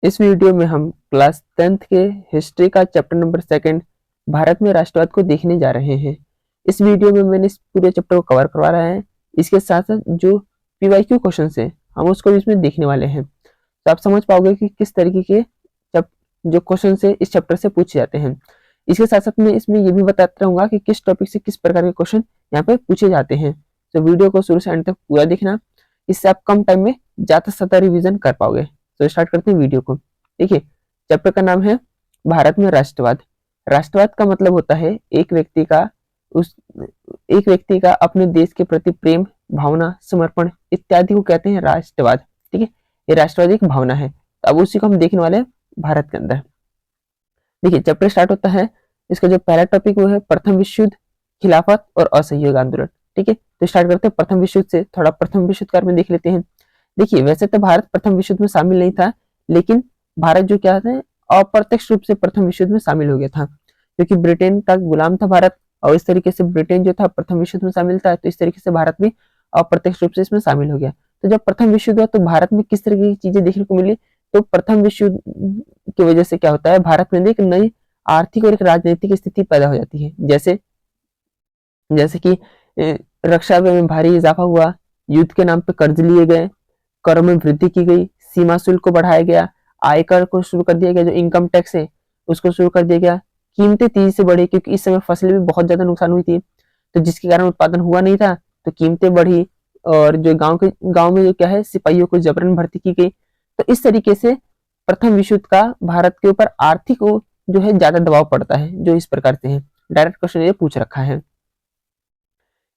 इस वीडियो में हम क्लास 10th के हिस्ट्री का चैप्टर नंबर 2 भारत में राष्ट्रवाद को देखने जा रहे हैं। इस वीडियो में मैंने इस पूरे चैप्टर को कवर करवा रहा है। इसके साथ साथ जो पीवाईक्यू क्वेश्चन है हम उसको भी इसमें देखने वाले हैं, तो आप समझ पाओगे कि किस तरीके के जो क्वेश्चन है इस चैप्टर से पूछे जाते हैं। इसके साथ साथ मैं इसमें ये भी बताता रहूंगा कि किस टॉपिक से किस प्रकार के क्वेश्चन यहाँ पे पूछे जाते हैं। तो वीडियो को शुरू से एंड तक पूरा देखना, इससे आप कम टाइम में ज्यादा से ज्यादा रिविजन कर पाओगे। तो स्टार्ट करते हैं वीडियो को। देखिए, चैप्टर का नाम है भारत में राष्ट्रवाद। राष्ट्रवाद का मतलब होता है एक व्यक्ति का अपने देश के प्रति प्रेम, भावना, समर्पण इत्यादि को कहते हैं राष्ट्रवाद। ठीक है, ये राष्ट्रवाद एक भावना है। तो अब उसी को हम देखने वाले हैं भारत के अंदर। देखिए, चैप्टर स्टार्ट होता है, इसका जो पहला टॉपिक वो है प्रथम विश्व युद्ध, खिलाफत और असहयोग आंदोलन। ठीक है, तो स्टार्ट करते हैं प्रथम विश्व युद्ध से। थोड़ा प्रथम विश्व युद्ध के बारे में देख लेते हैं। देखिए, वैसे तो भारत प्रथम विश्व युद्ध में शामिल नहीं था, लेकिन भारत जो क्या है अप्रत्यक्ष रूप से प्रथम विश्व युद्ध में शामिल हो गया था, क्योंकि ब्रिटेन का गुलाम था भारत, और इस तरीके से ब्रिटेन जो था प्रथम विश्व युद्ध में शामिल था, तो इस तरीके से भारत भी अप्रत्यक्ष रूप से इसमें शामिल हो गया। तो जब प्रथम विश्व युद्ध हुआ तो भारत में किस तरह की चीजें देखने को मिली, तो प्रथम विश्व युद्ध की वजह से क्या होता है, भारत में एक नई आर्थिक और एक राजनीतिक स्थिति पैदा हो जाती है। जैसे जैसे कि रक्षा व्यय में भारी इजाफा हुआ, युद्ध के नाम पे कर्ज लिए गए, करों में वृद्धि की गई, सीमा शुल्क को बढ़ाया गया, आयकर को शुरू कर दिया गया, जो इनकम टैक्स है उसको शुरू कर दिया गया, कीमतें तेजी से बढ़ी क्योंकि इस समय फसलें भी बहुत ज्यादा नुकसान हुई थी, तो जिसके कारण उत्पादन हुआ नहीं था, तो कीमतें बढ़ी। और जो गांव में जो क्या है सिपाहियों को जबरन भर्ती की गई। तो इस तरीके से प्रथम विश्व युद्ध का भारत के ऊपर आर्थिक जो है ज्यादा दबाव पड़ता है, जो इस प्रकार से है। डायरेक्ट क्वेश्चन ये पूछ रखा है।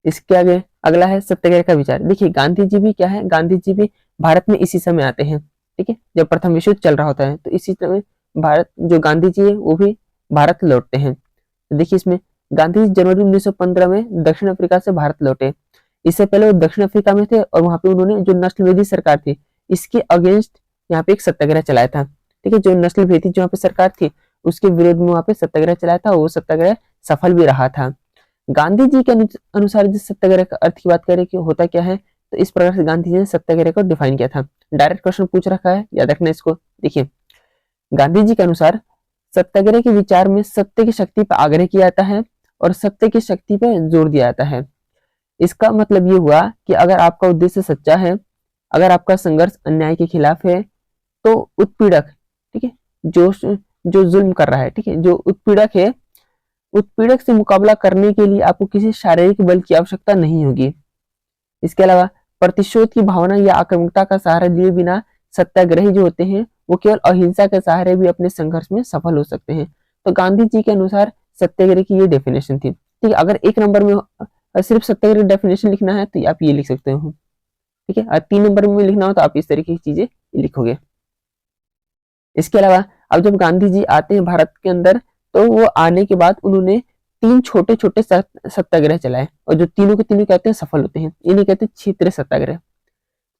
इसके आगे अगला है सत्याग्रह का विचार। देखिए, गांधी जी भी क्या है, गांधी जी भी भारत में इसी समय आते हैं। ठीक है, जब प्रथम विश्व युद्ध चल रहा होता है, तो इसी समय भारत जो गांधी जी है वो भी भारत लौटते हैं। तो देखिए, इसमें गांधी जी जनवरी 1915 में दक्षिण अफ्रीका से भारत लौटे। इससे पहले वो दक्षिण अफ्रीका में थे, और वहां पे उन्होंने जो नस्ल भेदी सरकार थी इसके अगेंस्ट यहाँ पे एक सत्याग्रह चलाया था। ठीक है, जो नस्ल भेदी जो यहाँ पे सरकार थी उसके विरोध में वहां पे सत्याग्रह चलाया था, वो सत्याग्रह सफल भी रहा था। गांधी जी के अनुसार जिस सत्याग्रह का अर्थ की बात करें कि होता क्या है, तो इस प्रकार से गांधी जी ने सत्याग्रह को डिफाइन किया था। डायरेक्ट क्वेश्चन पूछ रखा है, याद रखना इसको। देखिए, गांधी जी के अनुसार सत्याग्रह के विचार में सत्य की शक्ति पर आग्रह किया जाता है और सत्य की शक्ति पर जोर दिया जाता है। इसका मतलब ये हुआ कि अगर आपका उद्देश्य सच्चा है, अगर आपका संघर्ष अन्याय के खिलाफ है, तो उत्पीड़क, ठीक है, जो जो जुल्म कर रहा है, ठीक है, जो उत्पीड़क है, उत्पीड़क से मुकाबला करने के लिए आपको किसी शारीरिक बल की आवश्यकता नहीं होगी। इसके अलावा प्रतिशोध की भावना या आक्रामकता का सहारा लिए बिना सत्याग्रही जो होते हैं वो केवल अहिंसा के सहारे भी अपने संघर्ष में सफल हो सकते हैं। तो गांधी जी के अनुसार सत्याग्रह की ये डेफिनेशन थी। ठीक है, अगर एक नंबर में सिर्फ सत्याग्रह डेफिनेशन लिखना है तो आप ये लिख सकते हो। ठीक है, और 3 नंबर में लिखना हो तो आप इस तरीके की चीजें लिखोगे। इसके अलावा अब जब गांधी जी आते हैं भारत के अंदर, तो वो आने के बाद उन्होंने 3 छोटे छोटे सत्याग्रह चलाए, और जो तीनों के तीनों कहते हैं सफल होते हैं, इन्हें कहते हैं क्षेत्रीय सत्याग्रह।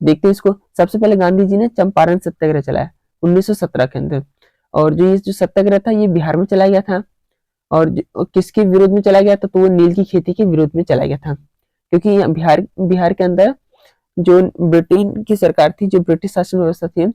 देखते हैं इसको। सबसे पहले गांधी जी ने चंपारण सत्याग्रह चलाया 1917 के अंदर, और जो ये जो सत्याग्रह था ये बिहार में चलाया गया था। और किसके विरोध में चला गया था, तो वो नील की खेती के विरोध में चला गया था, क्योंकि बिहार के अंदर जो ब्रिटेन की सरकार थी, जो ब्रिटिश शासन व्यवस्था थी,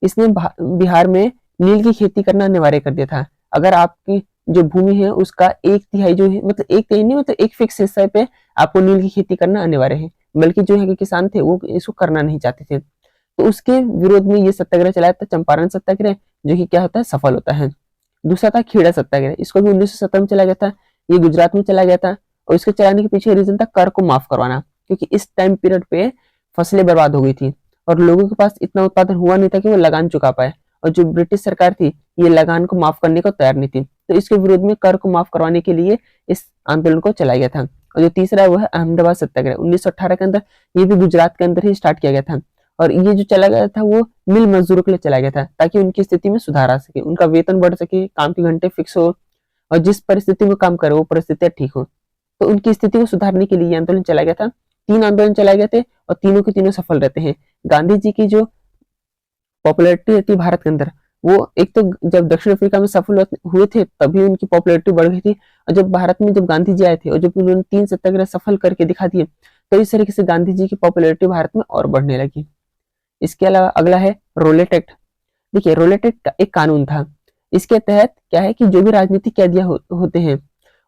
इसने बिहार में नील की खेती करना अनिवार्य कर दिया था। अगर आपकी जो भूमि है उसका 1/3 जो है, मतलब 1/3 नहीं, मतलब एक फिक्स हिस्से पे आपको नील की खेती करना अनिवार्य है, बल्कि जो है कि किसान थे वो इसको करना नहीं चाहते थे। तो उसके विरोध में ये सत्याग्रह चलाया था, चंपारण सत्याग्रह, जो कि क्या होता है सफल होता है। दूसरा था खेड़ा सत्याग्रह, इसको भी 1917 में चला गया था, ये गुजरात में चला गया था, और इसके चलाने के पीछे रीजन था कर को माफ करवाना, क्योंकि इस टाइम पीरियड पे फसलें बर्बाद हो गई थी और लोगों के पास इतना उत्पादन हुआ नहीं था कि वो लगान चुका पाए, और जो ब्रिटिश सरकार थी ये लगान को माफ करने को तैयार नहीं थी, तो इसके विरोध में कर को माफ करवाने के लिए इस आंदोलन को चलाया गया था। और जो तीसरा है वो है अहमदाबाद सत्याग्रह 1918 के अंदर, ये भी गुजरात के अंदर ही स्टार्ट किया गया था, और ये जो चला गया था वो मिल मजदूरों के लिए चला गया था, ताकि उनकी स्थिति में सुधार आ सके, उनका वेतन बढ़ सके, काम के घंटे फिक्स हो, और जिस परिस्थिति में काम करे वो परिस्थितियां ठीक हो, तो उनकी स्थिति को सुधारने के लिए ये आंदोलन चलाया गया था। 3 आंदोलन चलाए गए थे और तीनों के तीनों सफल रहते हैं। गांधी जी की जो पॉपुलैरिटी रहती है भारत के अंदर, वो एक तो जब दक्षिण अफ्रीका में सफल हुए थे तभी उनकी पॉपुलैरिटी बढ़ गई थी, और जब भारत में जब गांधी जी आए थे और जब उन्होंने 3 सत्याग्रह सफल करके दिखा दिए, तो इस तरीके से गांधी जी की पॉपुलैरिटी भारत में और बढ़ने लगी। इसके अलावा अगला है रोलेट एक्ट। देखिए रोलेट एक्ट एक कानून था। इसके तहत क्या है कि जो भी राजनीतिक कैदियां होते हैं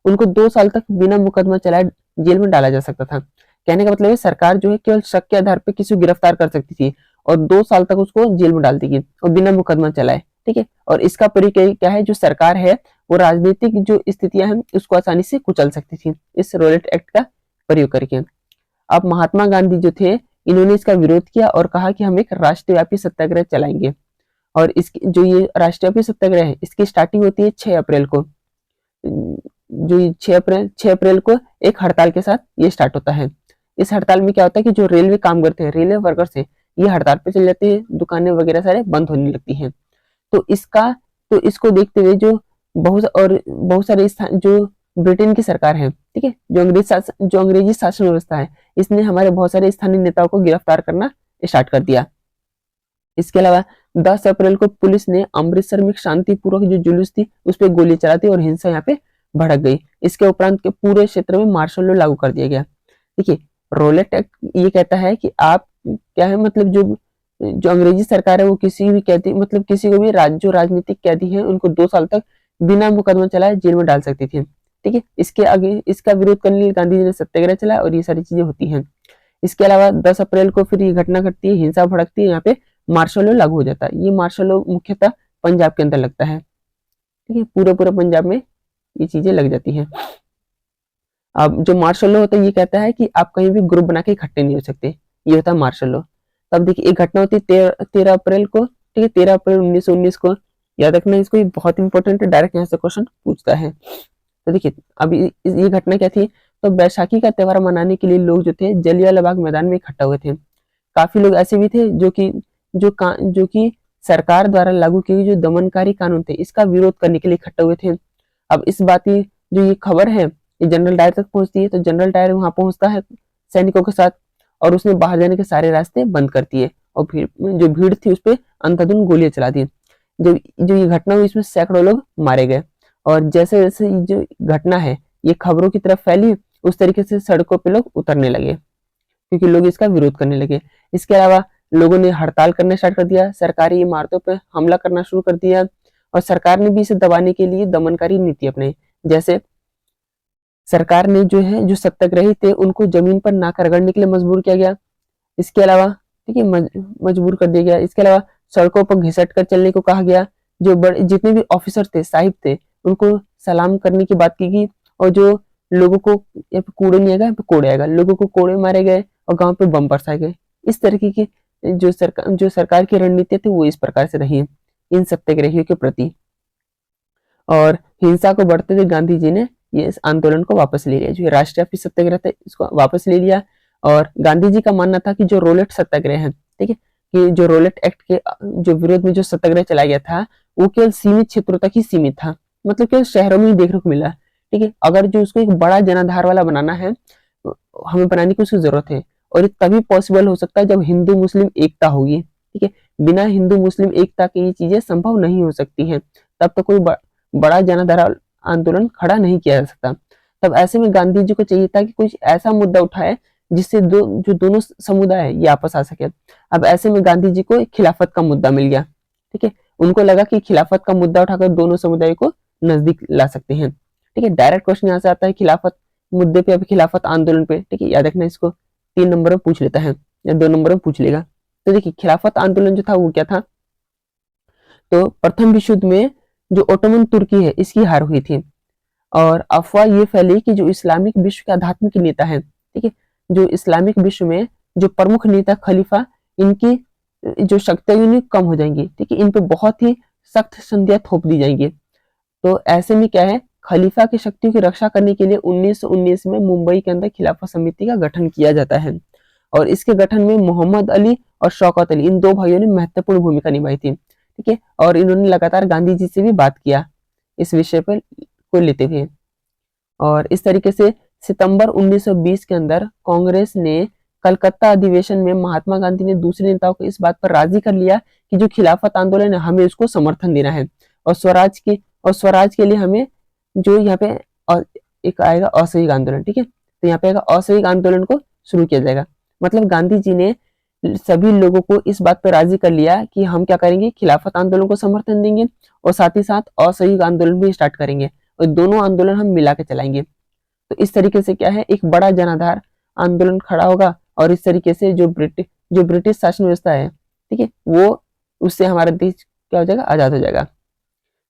उनको 2 साल तक बिना मुकदमा चलाए जेल में डाला जा सकता था। कहने का मतलब है सरकार जो है केवल शक के आधार पर किसी को गिरफ्तार कर सकती थी और 2 साल तक उसको जेल में डाल देगी और बिना मुकदमा चलाए। ठीक है, और इसका परिचय क्या है, जो सरकार है वो राजनीतिक जो स्थितियां हैं उसको आसानी से कुचल सकती थी इस रोलेट एक्ट का प्रयोग करके। अब महात्मा गांधी जो थे इन्होंने इसका विरोध किया और कहा कि हम एक राष्ट्रव्यापी सत्याग्रह चलाएंगे। और इसकी जो ये राष्ट्रव्यापी सत्याग्रह है इसकी स्टार्टिंग होती है 6 अप्रैल को। जो 6 अप्रैल को एक हड़ताल के साथ ये स्टार्ट होता है। इस हड़ताल में क्या होता है कि जो रेलवे कामगार थे, रेलवे वर्कर्स थे, ये हड़ताल पे चले जाते हैं, दुकानें वगैरह सारे बंद होने लगती हैं। तो इसको देखते हुए जो बहुत सारे स्थान जो ब्रिटेन की सरकार है, ठीक है, जो अंग्रेजी शासन व्यवस्था है, इसने हमारे बहुत सारे स्थानीय नेताओं को गिरफ्तार करना स्टार्ट कर दिया। इसके अलावा 10 अप्रैल को पुलिस ने अमृतसर में शांतिपूर्वक जो जुलूस थी उस पर गोली चला दी और हिंसा यहाँ पे भड़क गई। इसके उपरांत के पूरे क्षेत्र में मार्शल लॉ लागू कर दिया गया। देखिए रोलेट एक्ट ये कहता है कि आप क्या है, मतलब जो अंग्रेजी सरकार है वो किसी भी कैदी, मतलब किसी को भी जो राजनीतिक कैदी है उनको 2 साल तक बिना मुकदमा चलाए जेल में डाल सकती थी। ठीक है, इसके आगे इसका विरोध करने के लिए गांधी जी ने सत्याग्रह चलाया और ये सारी चीजें होती हैं। इसके अलावा 10 अप्रैल को फिर ये घटना घटती है, हिंसा भड़कती है, यहाँ पे मार्शल लॉ लागू हो जाता है। ये मार्शल लॉ मुख्यतः पंजाब के अंदर लगता है। ठीक है, पूरे पंजाब में ये चीजें लग जाती हैं। अब जो मार्शल लॉ होता है ये कहता है कि आप कहीं भी ग्रुप बना के इकट्ठे नहीं हो सकते, ये होता है मार्शल लॉ। तब देखिए एक घटना होती है 13 अप्रैल को। ठीक है, 13 अप्रैल 1919 को, याद रखना इसको, ये बहुत इंपॉर्टेंट है, डायरेक्ट यहाँ से क्वेश्चन पूछता है। तो देखिए अब ये घटना क्या थी, तो बैसाखी का त्योहार मनाने के लिए लोग जो थे जलियांवाला बाग मैदान में इकट्ठा हुए थे। काफी लोग ऐसे भी थे जो कि सरकार द्वारा लागू किए जो दमनकारी कानून थे इसका विरोध करने के लिए इकट्ठा हुए थे। अब इस बात की जो ये खबर है ये जनरल डायर तक पहुंचती है, तो जनरल डायर वहां पहुंचता है सैनिकों के साथ और उसने बाहर जाने के सारे रास्ते बंद कर दिए और जो भीड़ थी उस पर अंधाधुंध गोलियां चला दी। जो ये घटना हुई इसमें सैकड़ों लोग मारे गए और जैसे जैसे जो घटना है ये खबरों की तरफ फैली उस तरीके से सड़कों पे लोग उतरने लगे क्योंकि लोग इसका विरोध करने लगे। इसके अलावा लोगों ने हड़ताल करना स्टार्ट कर दिया, सरकारी इमारतों पर हमला करना शुरू कर दिया और सरकार ने भी इसे दबाने के लिए दमनकारी नीति अपनाई। जैसे सरकार ने जो सत्याग्रही थे उनको जमीन पर नाक रगड़ने के लिए मजबूर किया गया। इसके अलावा ठीक है मजबूर कर दिया गया। इसके अलावा सड़कों पर घिसट कर चलने को कहा गया। जो बड़े जितने भी ऑफिसर थे, साहिब थे, उनको सलाम करने की बात की गई और जो लोगों को यहाँ पे कूड़े नहीं आएगा, यहाँ पे कोड़े आएगा, लोगों को कोड़े मारे गए और गांव पे बम बरसाए गए। इस तरीके की जो सरकार की रणनीति थी वो इस प्रकार से रही इन सत्याग्रहियों के प्रति। और हिंसा को बढ़ते हुए गांधी जी ने ये इस आंदोलन को वापस ले लिया, जो राष्ट्रव्यापी सत्याग्रह था इसको वापस ले लिया। और गांधी जी का मानना था कि जो रोलेट सत्याग्रह है, ठीक है, कि जो रोलेट एक्ट के जो विरोध में जो सत्याग्रह चलाया गया था वो केवल सीमित क्षेत्रों तक ही सीमित था, मतलब केवल शहरों में ही देखने को मिला। ठीक है, अगर जो उसको एक बड़ा जनाधार वाला बनाना है हमें बनाने की उसकी जरूरत है और ये तभी पॉसिबल हो सकता है जब हिंदू मुस्लिम एकता होगी। ठीक है, बिना हिंदू मुस्लिम एकता के ये चीजें संभव नहीं हो सकती हैं, तब तक कोई बड़ा जनाधार आंदोलन खड़ा नहीं किया जा सकता। तब ऐसे में गांधी जी को चाहिए था कि कुछ ऐसा मुद्दा उठाए जिससे जो दोनों समुदाय है ये आपस आ सके। अब ऐसे में गांधी जी को खिलाफत का मुद्दा मिल गया। ठीक है, उनको लगा कि खिलाफत का मुद्दा उठाकर दोनों समुदाय को नजदीक ला सकते हैं। ठीक है, डायरेक्ट क्वेश्चन यहाँ से आता है खिलाफत मुद्दे पे, अभी खिलाफत आंदोलन पे। ठीक है, याद रखना इसको 3 नंबर में पूछ लेता है या 2 नंबर में पूछ लेगा। तो देखिए खिलाफत आंदोलन जो था वो क्या था, तो प्रथम विश्व युद्ध में जो ओटोमन तुर्की है इसकी हार हुई थी और अफवाह ये फैली कि जो इस्लामिक विश्व के आध्यात्मिक नेता है, ठीक है, जो इस्लामिक विश्व में जो प्रमुख नेता खलीफा, इनकी जो शक्तियां कम हो जाएंगी। ठीक है, इन पे बहुत ही सख्त संधियां थोप दी जाएंगी। तो ऐसे में क्या है, खलीफा की शक्तियों की रक्षा करने के लिए 1919 में मुंबई के अंदर खिलाफत समिति का गठन किया जाता है और इसके गठन में मोहम्मद अली और शौकत अली इन 2 भाइयों ने महत्वपूर्ण भूमिका निभाई थी। ठीक है, और इन्होंने लगातार गांधी जी से भी बात किया इस विषय पर को लेते हुए। और इस तरीके से सितंबर 1920 के अंदर कांग्रेस ने कलकत्ता अधिवेशन में महात्मा गांधी ने दूसरे नेताओं को इस बात पर राजी कर लिया कि जो खिलाफत आंदोलन है हमें उसको समर्थन देना है और स्वराज के लिए हमें जो यहाँ पे एक आएगा असहयोग आंदोलन। ठीक है, तो यहाँ पे आएगा असहयोग आंदोलन को शुरू किया जाएगा। मतलब गांधी जी ने सभी लोगों को इस बात पर राजी कर लिया कि हम क्या करेंगे, खिलाफत आंदोलन को समर्थन देंगे और साथ ही साथ असहयोग आंदोलन भी स्टार्ट करेंगे और दोनों आंदोलन हम मिला के चलाएंगे। तो इस तरीके से क्या है, एक बड़ा जनाधार आंदोलन खड़ा होगा और इस तरीके से जो ब्रिटिश शासन व्यवस्था है, ठीक है, वो उससे हमारा देश क्या हो जाएगा, आजाद हो जाएगा।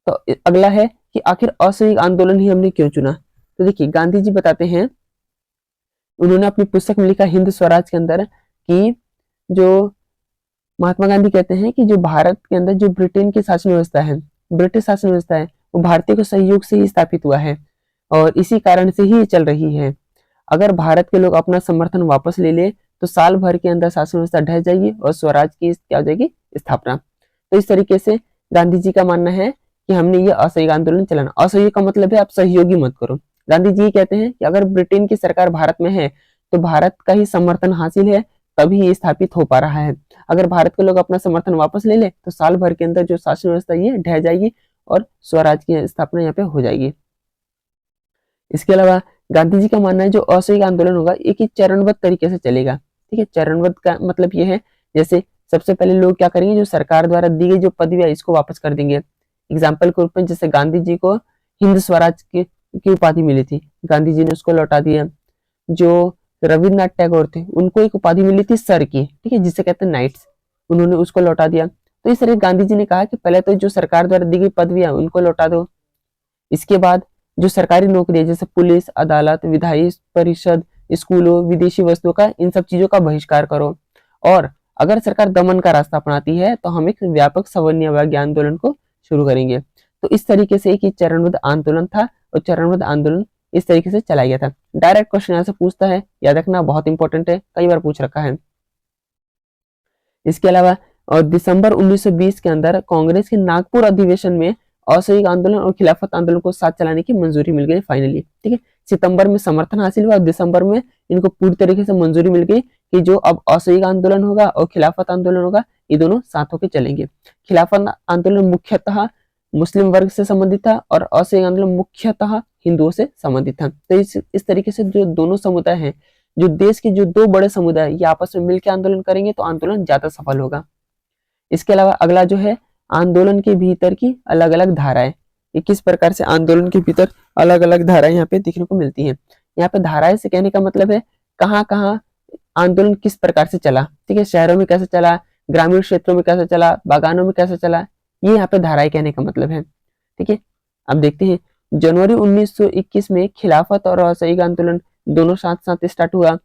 तो अगला है कि आखिर असहयोग आंदोलन ही हमने क्यों चुना। तो देखिए गांधी जी बताते हैं, उन्होंने अपनी पुस्तक में लिखा हिंद स्वराज के अंदर कि जो महात्मा गांधी कहते हैं कि जो भारत के अंदर जो ब्रिटेन की शासन व्यवस्था है, ब्रिटिश शासन व्यवस्था है, वो भारतीय के सहयोग से ही स्थापित हुआ है और इसी कारण से ही चल रही है। अगर भारत के लोग अपना समर्थन वापस ले ले तो साल भर के अंदर शासन व्यवस्था ढह जाएगी और स्वराज की क्या हो जाएगी, स्थापना। तो इस तरीके से गांधी जी का मानना है कि हमने ये असहयोग आंदोलन चलाना। असहयोग का मतलब है आप सहयोगी मत करो। गांधी जी कहते हैं कि अगर ब्रिटेन की सरकार भारत में है तो भारत का ही समर्थन हासिल है, तभी ये स्थापित हो पा रहा है। अगर भारत के लोग अपना समर्थन वापस ले ले तो साल भर के अंदर जो शासन व्यवस्था ये ढह जाएगी और स्वराज की स्थापना यहाँ पे हो जाएगी। इसके अलावा गांधी जी का मानना है जो असहयोग आंदोलन होगा एक ही चरणबद्ध तरीके से चलेगा। ठीक है, चरणबद्ध का मतलब ये है, जैसे सबसे पहले लोग क्या करेंगे, जो सरकार द्वारा दी गई जो पदवी है इसको वापस कर देंगे। एग्जाम्पल के रूप में जैसे गांधी जी को हिंद स्वराज की उपाधि मिली थी, गांधी जी ने उसको लौटा दिया। जो रविन्द्रनाथ टैगोर थे उनको एक उपाधि मिली थी सर की, ठीक है, जिसे कहते हैं नाइट्स, उन्होंने उसको लौटा दिया। तो इस तरह गांधी जी ने कहा कि पहले तो जो सरकार द्वारा दी गई पदवी है उनको लौटा दो। इसके बाद जो सरकारी नौकरी है जैसे पुलिस, अदालत, विधायी परिषद, स्कूलों, विदेशी वस्तुओं का, इन सब चीजों का बहिष्कार करो। और अगर सरकार दमन का रास्ता अपनाती है तो हम एक व्यापक सवर्णीयवादी आंदोलन को शुरू करेंगे। तो इस तरीके से एक ही चरणबद्ध आंदोलन था और चरणबद्ध आंदोलन इस तरीके से चलाया गया था। डायरेक्ट क्वेश्चन यहाँ से पूछता है, याद रखना बहुत इंपॉर्टेंट है, कई बार पूछ रखा है। इसके अलावा और दिसंबर 1920 के अंदर कांग्रेस के नागपुर अधिवेशन में असहयोग आंदोलन और खिलाफत आंदोलन को साथ चलाने की मंजूरी मिल गई फाइनली। ठीक है, सितंबर में समर्थन हासिल हुआ और दिसंबर में इनको पूरी तरीके से मंजूरी मिल गई कि जो अब असहयोग आंदोलन होगा और खिलाफत आंदोलन होगा ये दोनों साथ होकर चलेंगे। खिलाफत आंदोलन मुख्यतः मुस्लिम वर्ग से संबंधित था और असहयोग आंदोलन मुख्यतः हिंदुओं से संबंधित था। तो इस तरीके से जो दोनों समुदाय हैं, जो देश के जो दो बड़े समुदाय ये आपस में मिलकर आंदोलन करेंगे तो आंदोलन ज्यादा सफल होगा। इसके अलावा अगला जो है आंदोलन के भीतर की अलग अलग धाराएं, ये किस प्रकार से आंदोलन के भीतर अलग अलग धाराएं यहाँ पे देखने को मिलती हैं। यहाँ पे धाराएं से कहने का मतलब है कहाँ कहाँ आंदोलन किस प्रकार से चला। ठीक है, शहरों में कैसे चला, ग्रामीण क्षेत्रों में कैसे चला, बागानों में कैसे चला, ये यहाँ पे धाराएं कहने का मतलब है। ठीक है, अब देखते हैं जनवरी 1921 में खिलाफत और असहयोग आंदोलन दोनों साथ साथ स्टार्ट हुआ।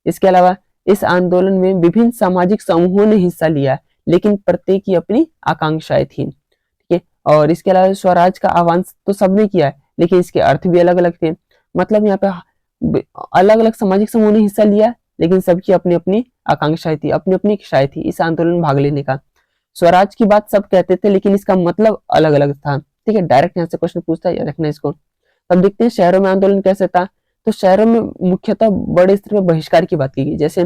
इसके अलावा इस आंदोलन में विभिन्न सामाजिक समूहों ने हिस्सा लिया, लेकिन प्रत्येक की अपनी आकांक्षाएं थी। ठीक है, और इसके अलावा स्वराज का आह्वान तो सबने किया है, लेकिन इसके अर्थ भी अलग अलग थे। मतलब यहाँ पे अलग अलग सामाजिक समूहों ने हिस्सा लिया, लेकिन सबकी अपनी अपनी आकांक्षाएं थी, अपनी अपनी इच्छाएं थी इस आंदोलन में भाग लेने का। स्वराज की बात सब कहते थे, लेकिन इसका मतलब अलग अलग था। ठीक है, डायरेक्ट यहाँ से क्वेश्चन पूछता है, याद रखना इसको। अब देखते हैं शहरों में आंदोलन कैसे था। तो शहरों में मुख्यतः बड़े स्तर पर बहिष्कार की बात की गई, जैसे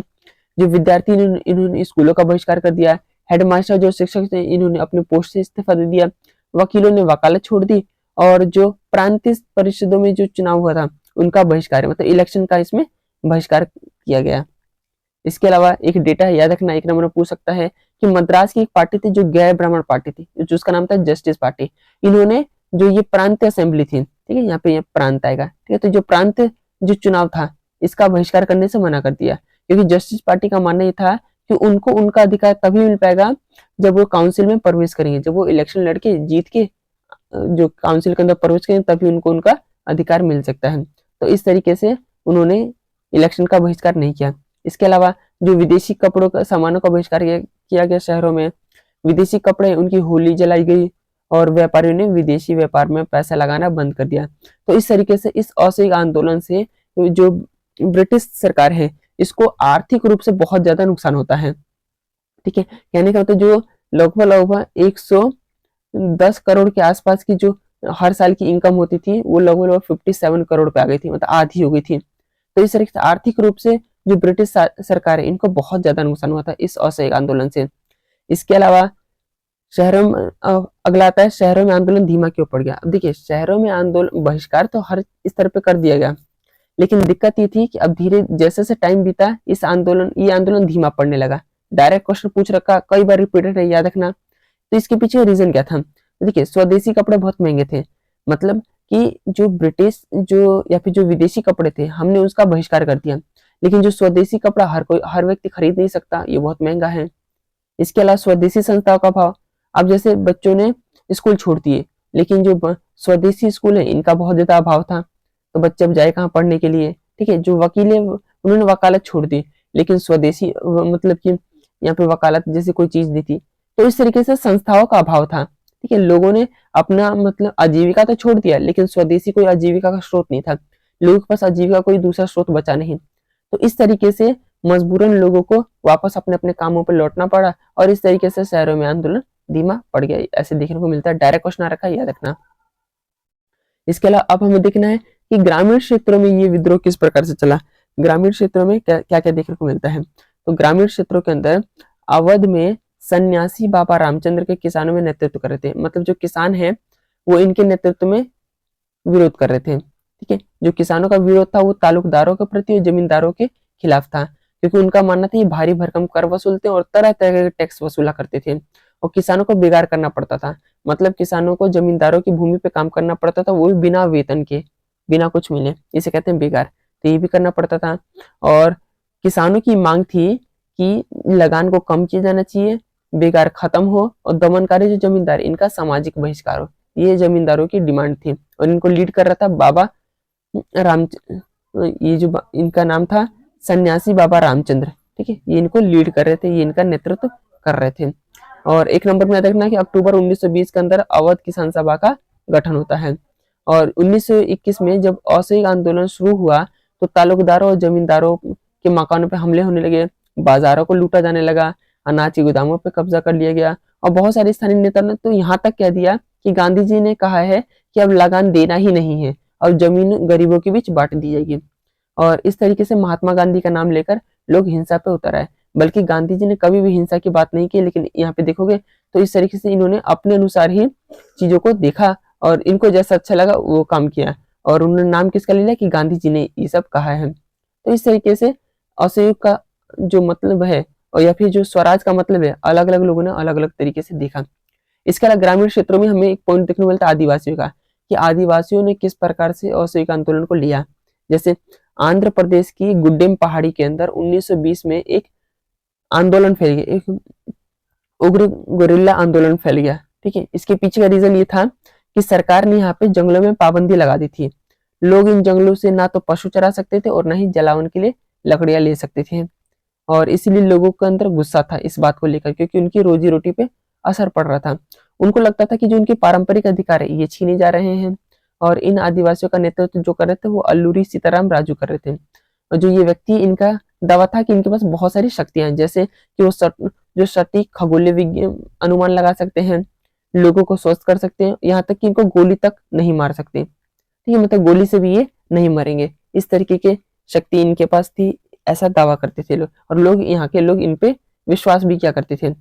जो विद्यार्थी इन्होंने स्कूलों का बहिष्कार कर दिया, हेडमास्टर जो शिक्षक थे इन्होंने अपने पोस्ट से इस्तीफा दे दिया, वकीलों ने वकालत छोड़ दी और जो प्रांतीय परिषदों में जो चुनाव हुआ था उनका बहिष्कार, मतलब इलेक्शन का इसमें बहिष्कार किया गया। इसके अलावा एक डेटा है, याद रखना, एक नंबर में पूछ सकता है कि मद्रास की एक पार्टी थी जो गैर ब्राह्मण पार्टी थी, जिसका नाम था जस्टिस पार्टी। इन्होंने जो ये प्रांतीय असेंबली थी, ठीक है, यहाँ पे ये प्रांत आएगा। ठीक है, तो जो प्रांत जो चुनाव था इसका बहिष्कार करने से मना कर दिया, क्योंकि जस्टिस पार्टी का मानना ये था कि उनको उनका अधिकार तभी मिल पाएगा जब वो काउंसिल में प्रवेश करेंगे, जब वो इलेक्शन लड़के जीत के जो काउंसिल के अंदर प्रवेश करेंगे तभी उनको उनका अधिकार मिल सकता है। तो इस तरीके से उन्होंने इलेक्शन का बहिष्कार नहीं किया। इसके अलावा जो विदेशी कपड़ों का सामानों का बहिष्कार किया गया, शहरों में विदेशी कपड़े उनकी होली जलाई गई और व्यापारियों ने विदेशी व्यापार में पैसा लगाना बंद कर दिया। तो इस तरीके से इस असहयोग आंदोलन से जो ब्रिटिश सरकार है इसको आर्थिक रूप से बहुत ज्यादा नुकसान होता है। ठीक है, कहने का मतलब जो लगभग 110 करोड़ के आसपास की जो हर साल की इनकम होती थी वो लगभग 57 करोड़ पे आ गई थी, मतलब आधी हो गई थी। तो इस तरीके से आर्थिक रूप से जो ब्रिटिश सरकार है इनको बहुत ज्यादा नुकसान हुआ था इस असहयोग आंदोलन से। इसके अलावा शहरों में अगला आता है शहरों में आंदोलन धीमा क्यों पड़ गया। अब देखिए शहरों में आंदोलन बहिष्कार तो हर स्तर पे कर दिया गया, लेकिन दिक्कत ये थी कि अब धीरे जैसे जैसे टाइम बीता ये आंदोलन धीमा पड़ने लगा। डायरेक्ट क्वेश्चन पूछ रखा, कई बार रिपीटेड है, याद रखना। तो इसके पीछे रीजन क्या था? देखिए, स्वदेशी कपड़े बहुत महंगे थे, मतलब कि जो ब्रिटिश जो या फिर जो विदेशी कपड़े थे, हमने उसका बहिष्कार कर दिया, लेकिन जो स्वदेशी कपड़ा हर व्यक्ति खरीद नहीं सकता, ये बहुत महंगा है। इसके अलावा स्वदेशी संस्थाओं का भाव, अब जैसे बच्चों ने स्कूल छोड़ दिए, लेकिन जो स्वदेशी स्कूल है इनका बहुत ज्यादा अभाव था, तो बच्चे अब जाए कहाँ पढ़ने के लिए? ठीक है, जो वकील है उन्होंने वकालत छोड़ दी, लेकिन स्वदेशी मतलब कि यहाँ पे वकालत जैसी कोई चीज नहीं थी। तो इस तरीके से संस्थाओं का अभाव था। ठीक है, लोगों ने अपना मतलब आजीविका तो छोड़ दिया, लेकिन स्वदेशी कोई आजीविका का स्रोत नहीं था, लोगों के पास आजीविका कोई दूसरा स्रोत बचा नहीं। तो इस तरीके से मजबूरन लोगों को वापस अपने अपने कामों पर लौटना पड़ा, और इस तरीके से शहरों में आंदोलन धीमा पड़ गया, ऐसे देखने को मिलता है। डायरेक्ट क्वेश्चन आ रखा है, याद रखना। इसके अलावा अब हमें देखना है कि ग्रामीण क्षेत्रों में ये विद्रोह किस प्रकार से चला। ग्रामीण क्षेत्रों में क्या क्या देखने को मिलता है? तो ग्रामीण क्षेत्रों के अंदर अवध में सन्यासी बाबा रामचंद्र के किसानों में नेतृत्व कर रहे थे, मतलब जो किसान है वो इनके नेतृत्व में विरोध कर रहे थे। ठीक है, जो किसानों का विरोध था वो तालुकदारों के प्रति और जमींदारों के खिलाफ था, क्योंकि उनका मानना था ये भारी भरकम कर वसूलते और तरह तरह के टैक्स वसूला करते थे, और किसानों को बेगार करना पड़ता था, मतलब किसानों को जमींदारों की भूमि पे काम करना पड़ता था, वो भी बिना वेतन के, बिना कुछ मिले, इसे कहते हैं बेगार। तो ये भी करना पड़ता था। और किसानों की मांग थी कि लगान को कम किया जाना चाहिए, बेगार खत्म हो, और दमनकारी जो जमींदार इनका सामाजिक बहिष्कार हो, ये जमींदारों की डिमांड थी। और इनको लीड कर रहा था बाबा राम, ये जो इनका नाम था सन्यासी बाबा रामचंद्र। ठीक है, ये इनको लीड कर रहे थे, ये इनका नेतृत्व कर रहे थे। और एक नंबर में याद रखना कि अक्टूबर 1920 के अंदर अवध किसान सभा का गठन होता है, और 1921 में जब असहयोग आंदोलन शुरू हुआ तो तालुकदारों और जमींदारों के मकानों पर हमले होने लगे, बाजारों को लूटा जाने लगा, अनाज के गोदामों पर कब्जा कर लिया गया, और बहुत सारे स्थानीय नेताओं ने तो यहाँ तक कह दिया कि गांधी जी ने कहा है कि अब लगान देना ही नहीं है और जमीन गरीबों के बीच बांट दी जाएगी। और इस तरीके से महात्मा गांधी का नाम लेकर लोग हिंसा पे उतर आए, बल्कि गांधी जी ने कभी भी हिंसा की बात नहीं की, लेकिन यहाँ पे देखोगे तो इस तरीके से इन्होंने अपने अनुसार ही चीजों को देखा और इनको जैसा अच्छा लगा वो काम किया, और उन्होंने नाम किसका ले लिया कि गांधी जी ने ये सब कहा है। तो इस तरीके से असहयोग का जो मतलब है और या फिर जो स्वराज का मतलब है, अलग अलग लोगों ने अलग अलग तरीके से देखा। इसके अलावा ग्रामीण क्षेत्रों में हमें एक पॉइंट देखने को मिलता है आदिवासियों का, कि आदिवासियों ने किस प्रकार से असहयोग आंदोलन को लिया। जैसे आंध्र प्रदेश की गुड्डेम पहाड़ी के अंदर 1920 में एक आंदोलन फैल गया, एक उग्र गोरिल्ला आंदोलन फैल गया। ठीक है, इसके पीछे का रीजन ये था कि सरकार ने यहाँ पे जंगलों में पाबंदी लगा दी थी, लोग इन जंगलों से ना तो पशु चरा सकते थे और ना ही जलावन के लिए लकड़ियां ले सकते थे, और इसीलिए लोगों के अंदर गुस्सा था इस बात को लेकर, क्योंकि उनकी रोजी रोटी पे असर पड़ रहा था। उनको लगता था कि जो उनके पारंपरिक अधिकार है ये छीने जा रहे हैं, और इन आदिवासियों का नेतृत्व जो कर रहे थे वो अल्लूरी सीताराम राजू कर रहे थे। और जो ये व्यक्ति, इनका दावा था कि इनके पास बहुत सारी शक्तियां हैं, जैसे कि वो जो सटीक खगोलीय विज्ञान अनुमान लगा सकते हैं, लोगों को स्वस्थ कर सकते हैं, यहाँ तक कि इनको गोली तक नहीं मार सकते। ठीक है, मतलब गोली से भी ये नहीं मरेंगे, इस तरीके के शक्ति इनके पास थी, ऐसा दावा करते थे लोग, और लोग यहाँ के लोग इन पे विश्वास भी किया करते थे।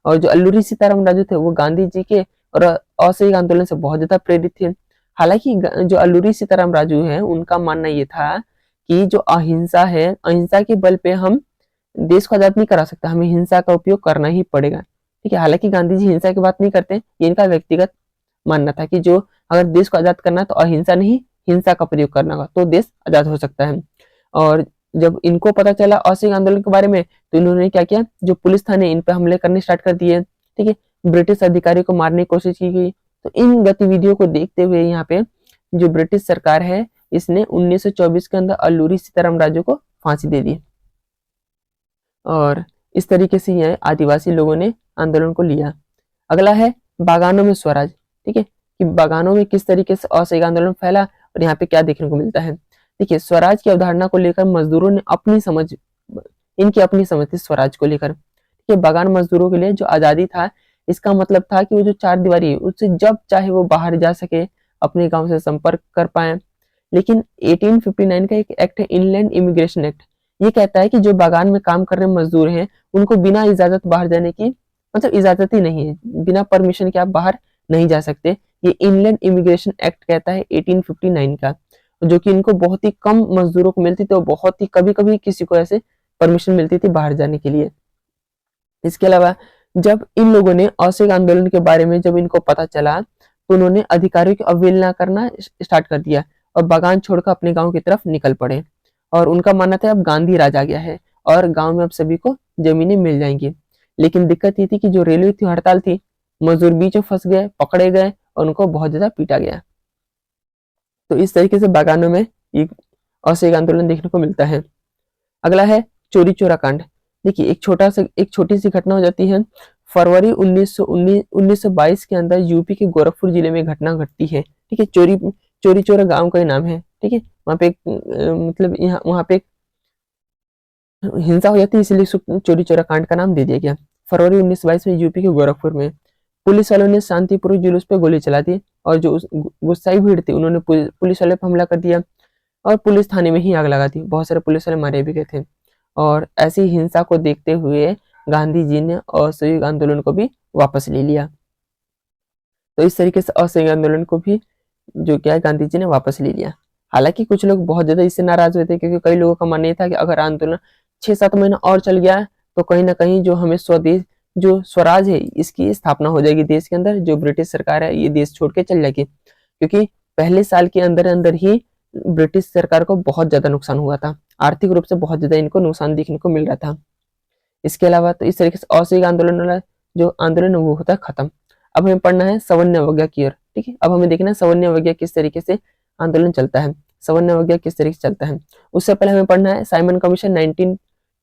और जो अल्लूरी सीताराम राजू थे वो गांधी जी के और असहयोग आंदोलन से बहुत ज्यादा प्रेरित थे। हालांकि जो अल्लूरी सीताराम राजू है उनका मानना ये था कि जो अहिंसा है, अहिंसा के बल पे हम देश को आजाद नहीं करा सकते, हमें हिंसा का उपयोग करना ही पड़ेगा। ठीक है, हालांकि गांधी जी हिंसा की बात नहीं करते, ये इनका व्यक्तिगत मानना था कि जो अगर देश को आजाद करना है तो अहिंसा नहीं हिंसा का प्रयोग करना होगा, तो देश आजाद हो सकता है। और जब इनको पता चला असहयोग आंदोलन के बारे में तो इन्होंने क्या किया, जो पुलिस थाने इन पे हमले करने स्टार्ट कर दिए। ठीक है, ब्रिटिश अधिकारी को मारने की कोशिश की गई। तो इन गतिविधियों को देखते हुए यहाँ पे जो ब्रिटिश सरकार है इसने 1924 के अंदर अल्लूरी सीताराम राजू को फांसी दे दी, और इस तरीके से यह आदिवासी लोगों ने आंदोलन को लिया। अगला है बागानों में स्वराज। ठीक है, कि बागानों में किस तरीके से असहयोग आंदोलन फैला और यहाँ पे क्या देखने को मिलता है। देखिए, स्वराज की अवधारणा को लेकर मजदूरों ने अपनी समझ, इनकी अपनी समझ थी स्वराज को लेकर। ठीक है, बागान मजदूरों के लिए जो आजादी था, इसका मतलब था कि वो जो चार दीवारी है उससे जब चाहे वो बाहर जा सके, अपने गांव से संपर्क कर पाए। लेकिन 1859 का एक एक्ट है, इनलैंड इमिग्रेशन एक्ट, ये कहता है कि जो बागान में काम कर रहे मजदूर हैं उनको बिना इजाजत बाहर जाने की, मतलब इजाजत ही नहीं है, बिना परमिशन के आप बाहर नहीं जा सकते। ये इनलैंड इमिग्रेशन एक्ट कहता है 1859 का, जो कि इनको बहुत ही कम मजदूरों को मिलती थी, तो बहुत ही कभी कभी किसी को ऐसे परमिशन मिलती थी बाहर जाने के लिए। इसके अलावा जब इन लोगों ने असहयोग आंदोलन के बारे में जब इनको पता चला तो उन्होंने अधिकारियों की अवहेलना करना स्टार्ट कर दिया और बागान छोड़कर अपने गांव की तरफ निकल पड़े। और उनका मानना था अब गांधी राज आ गया है और गांव में अब सभी को जमीनें मिल जाएंगी। लेकिन दिक्कत ये थी कि जो रेलवे थी हड़ताल थी, मजदूर बीच में फंस गए, पकड़े गए और उनको बहुत ज्यादा पीटा गया। तो इस तरीके से बागानों में एक असहयोग आंदोलन देखने को मिलता है। अगला है चोरी चोरा कांड। देखिए एक छोटी सी घटना हो जाती है। फरवरी 1922 के अंदर यूपी के गोरखपुर जिले में घटना घटती है। ठीक है, चोरी चोरा गांव का ही नाम है। ठीक है, वहां पे मतलब यहाँ वहां पे हिंसा हो जाती है, इसलिए इसको चोरी चोरा कांड का नाम दे दिया गया। फरवरी 1922 में यूपी के गोरखपुर में पुलिस वालों ने शांतिपूर्वक जुलूस पे गोली चला दी और जो गुस्साई भीड़ थी उन्होंने पुलिस वाले पर हमला कर दिया और पुलिस थाने में ही आग लगा दी। बहुत सारे पुलिस वाले मारे भी गए थे। और ऐसी हिंसा को देखते हुए गांधी जी ने असहयोग आंदोलन को भी वापस ले लिया। तो इस तरीके से असहयोग आंदोलन को भी जो क्या है गांधी जी ने वापस ले लिया। हालांकि कुछ लोग बहुत ज्यादा इससे नाराज हुए थे क्योंकि कई लोगों का मानना था कि अगर आंदोलन 6-7 महीना और चल गया तो कहीं ना कहीं जो हमें स्वदेश जो स्वराज है इसकी स्थापना हो जाएगी देश के अंदर, जो ब्रिटिश सरकार है ये देश छोड़ के चल जाएगी। क्योंकि पहले साल के अंदर अंदर ही ब्रिटिश सरकार को बहुत ज्यादा नुकसान हुआ था, आर्थिक रूप से बहुत ज्यादा इनको नुकसान देखने को मिल रहा था। इसके अलावा तो इस तरीके से असहयोग आंदोलन वाला जो आंदोलन है वो होता है खत्म। अब हमें पढ़ना है सवर्ण अवज्ञा की ओर। ठीक है, अब हमें देखना है सवर्ण अवज्ञा किस तरीके से आंदोलन चलता है, सवर्ण अवज्ञा किस तरीके से चलता है। उससे पहले हमें पढ़ना है साइमन कमीशन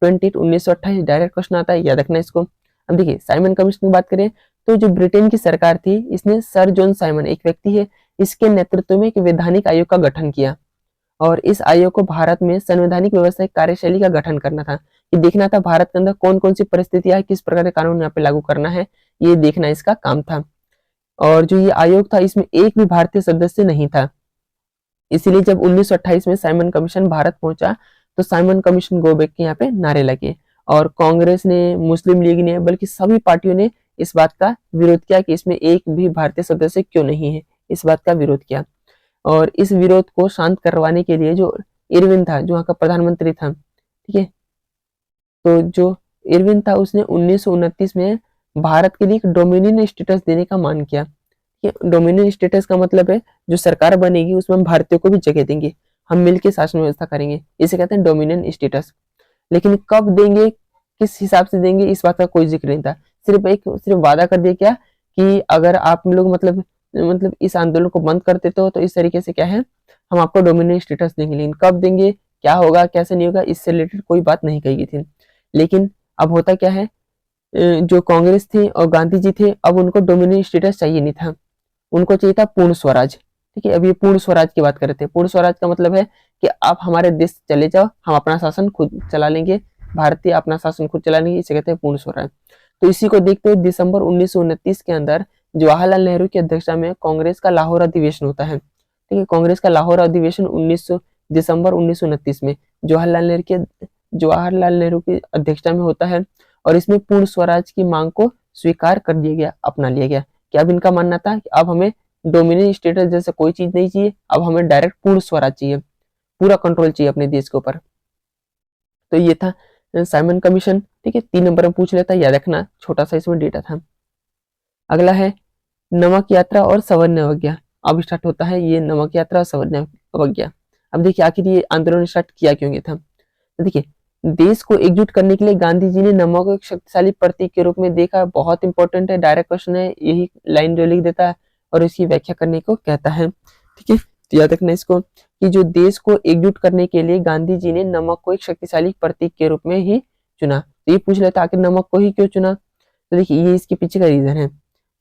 1928 डायरेक्ट क्वेश्चन आता है, याद रखना इसको। अब देखिए साइमन कमीशन की बात करें तो जो ब्रिटेन की सरकार थी इसने सर जॉन साइमन एक व्यक्ति है, इसके नेतृत्व में एक वैधानिक आयोग का गठन किया और इस आयोग को भारत में संवैधानिक व्यवस्था कार्यशैली का गठन करना था। कि देखना था भारत के अंदर कौन कौन सी परिस्थितियां है, किस प्रकार के कानून यहाँ पे लागू करना है, ये देखना इसका काम था। और जो ये आयोग था इसमें एक भी भारतीय सदस्य नहीं था। इसीलिए जब 1928 में साइमन कमीशन भारत पहुंचा तो साइमन कमीशन गो बैक के यहाँ पे नारे लगे और कांग्रेस ने, मुस्लिम लीग ने, बल्कि सभी पार्टियों ने इस बात का विरोध किया कि इसमें एक भी भारतीय सदस्य क्यों नहीं है, इस बात का विरोध किया। और इस विरोध को शांत करवाने के लिए जो इरविन था, जो वहाँ का प्रधानमंत्री था, ठीक है, तो जो इरविन था उसने 1929 में भारत के लिए एक डोमिनियन स्टेटस देने का मांग किया। डोमिनियन स्टेटस का मतलब है जो सरकार बनेगी उसमें हम भारतीयों को भी जगह देंगे, हम मिलकर शासन व्यवस्था करेंगे, इसे कहते हैं डोमिनियन स्टेटस। लेकिन कब देंगे, किस हिसाब से देंगे, इस बात का कोई जिक्र नहीं था। सिर्फ वादा कर दिया क्या कि अगर आप लोग मतलब इस आंदोलन को बंद कर देते हो तो इस तरीके से क्या है हम आपको डोमिनियन स्टेटस देंगे, लेकिन कब देंगे, क्या होगा, कैसे नहीं होगा, इससे रिलेटेड कोई बात नहीं कही गई थी। लेकिन अब होता क्या है, जो कांग्रेस थी और गांधी जी थे अब उनको डोमिनियन स्टेटस चाहिए नहीं था, उनको चाहिए था पूर्ण स्वराज। ठीक है, अब ये पूर्ण स्वराज की बात कर रहे थे। पूर्ण स्वराज का मतलब है कि आप हमारे देश चले जाओ, हम अपना शासन खुद चला लेंगे, भारतीय अपना शासन खुद चला लेंगे, इसे कहते हैं पूर्ण स्वराज। तो इसी को देखते हुए दिसंबर 1929 के अंदर जवाहरलाल नेहरू की अध्यक्षता में कांग्रेस का लाहौर अधिवेशन होता है। ठीक है, कांग्रेस का लाहौर अधिवेशन दिसंबर 1929 में जवाहरलाल नेहरू की अध्यक्षता में होता है और इसमें पूर्ण स्वराज की मांग को स्वीकार कर दिया गया, अपना लिया गया। कि अब इनका मानना था कि अब हमें डोमिनियन स्टेटस जैसे कोई चीज नहीं चाहिए, अब हमें डायरेक्ट पूर्ण स्वराज चाहिए, पूरा कंट्रोल चाहिए अपने देश के ऊपर। तो ये था साइमन कमीशन। ठीक है, 3 नंबर में पूछ लेता है, याद रखना, छोटा सा इसमें डेटा था। अगला है नमक यात्रा और सवर्ण अवज्ञा। अब स्टार्ट होता है ये नमक यात्रा और सवर्ण अवज्ञा। अब देखिए आखिर ये आंदोलन स्टार्ट किया क्यों गया था। तो देखिए देश को एकजुट करने के लिए गांधी जी ने नमक को एक शक्तिशाली प्रतीक के रूप में देखा। बहुत इंपॉर्टेंट है, डायरेक्ट क्वेश्चन है, यही लाइन जो लिख देता है और इसकी व्याख्या करने को कहता है। ठीक है, तो याद रखना इसको कि जो देश को एकजुट करने के लिए गांधी जी ने नमक को एक शक्तिशाली प्रतीक के रूप में ही चुना। तो ये पूछ लेता आखिर नमक को ही क्यों चुना। तो देखिए ये इसके पीछे का रीजन है,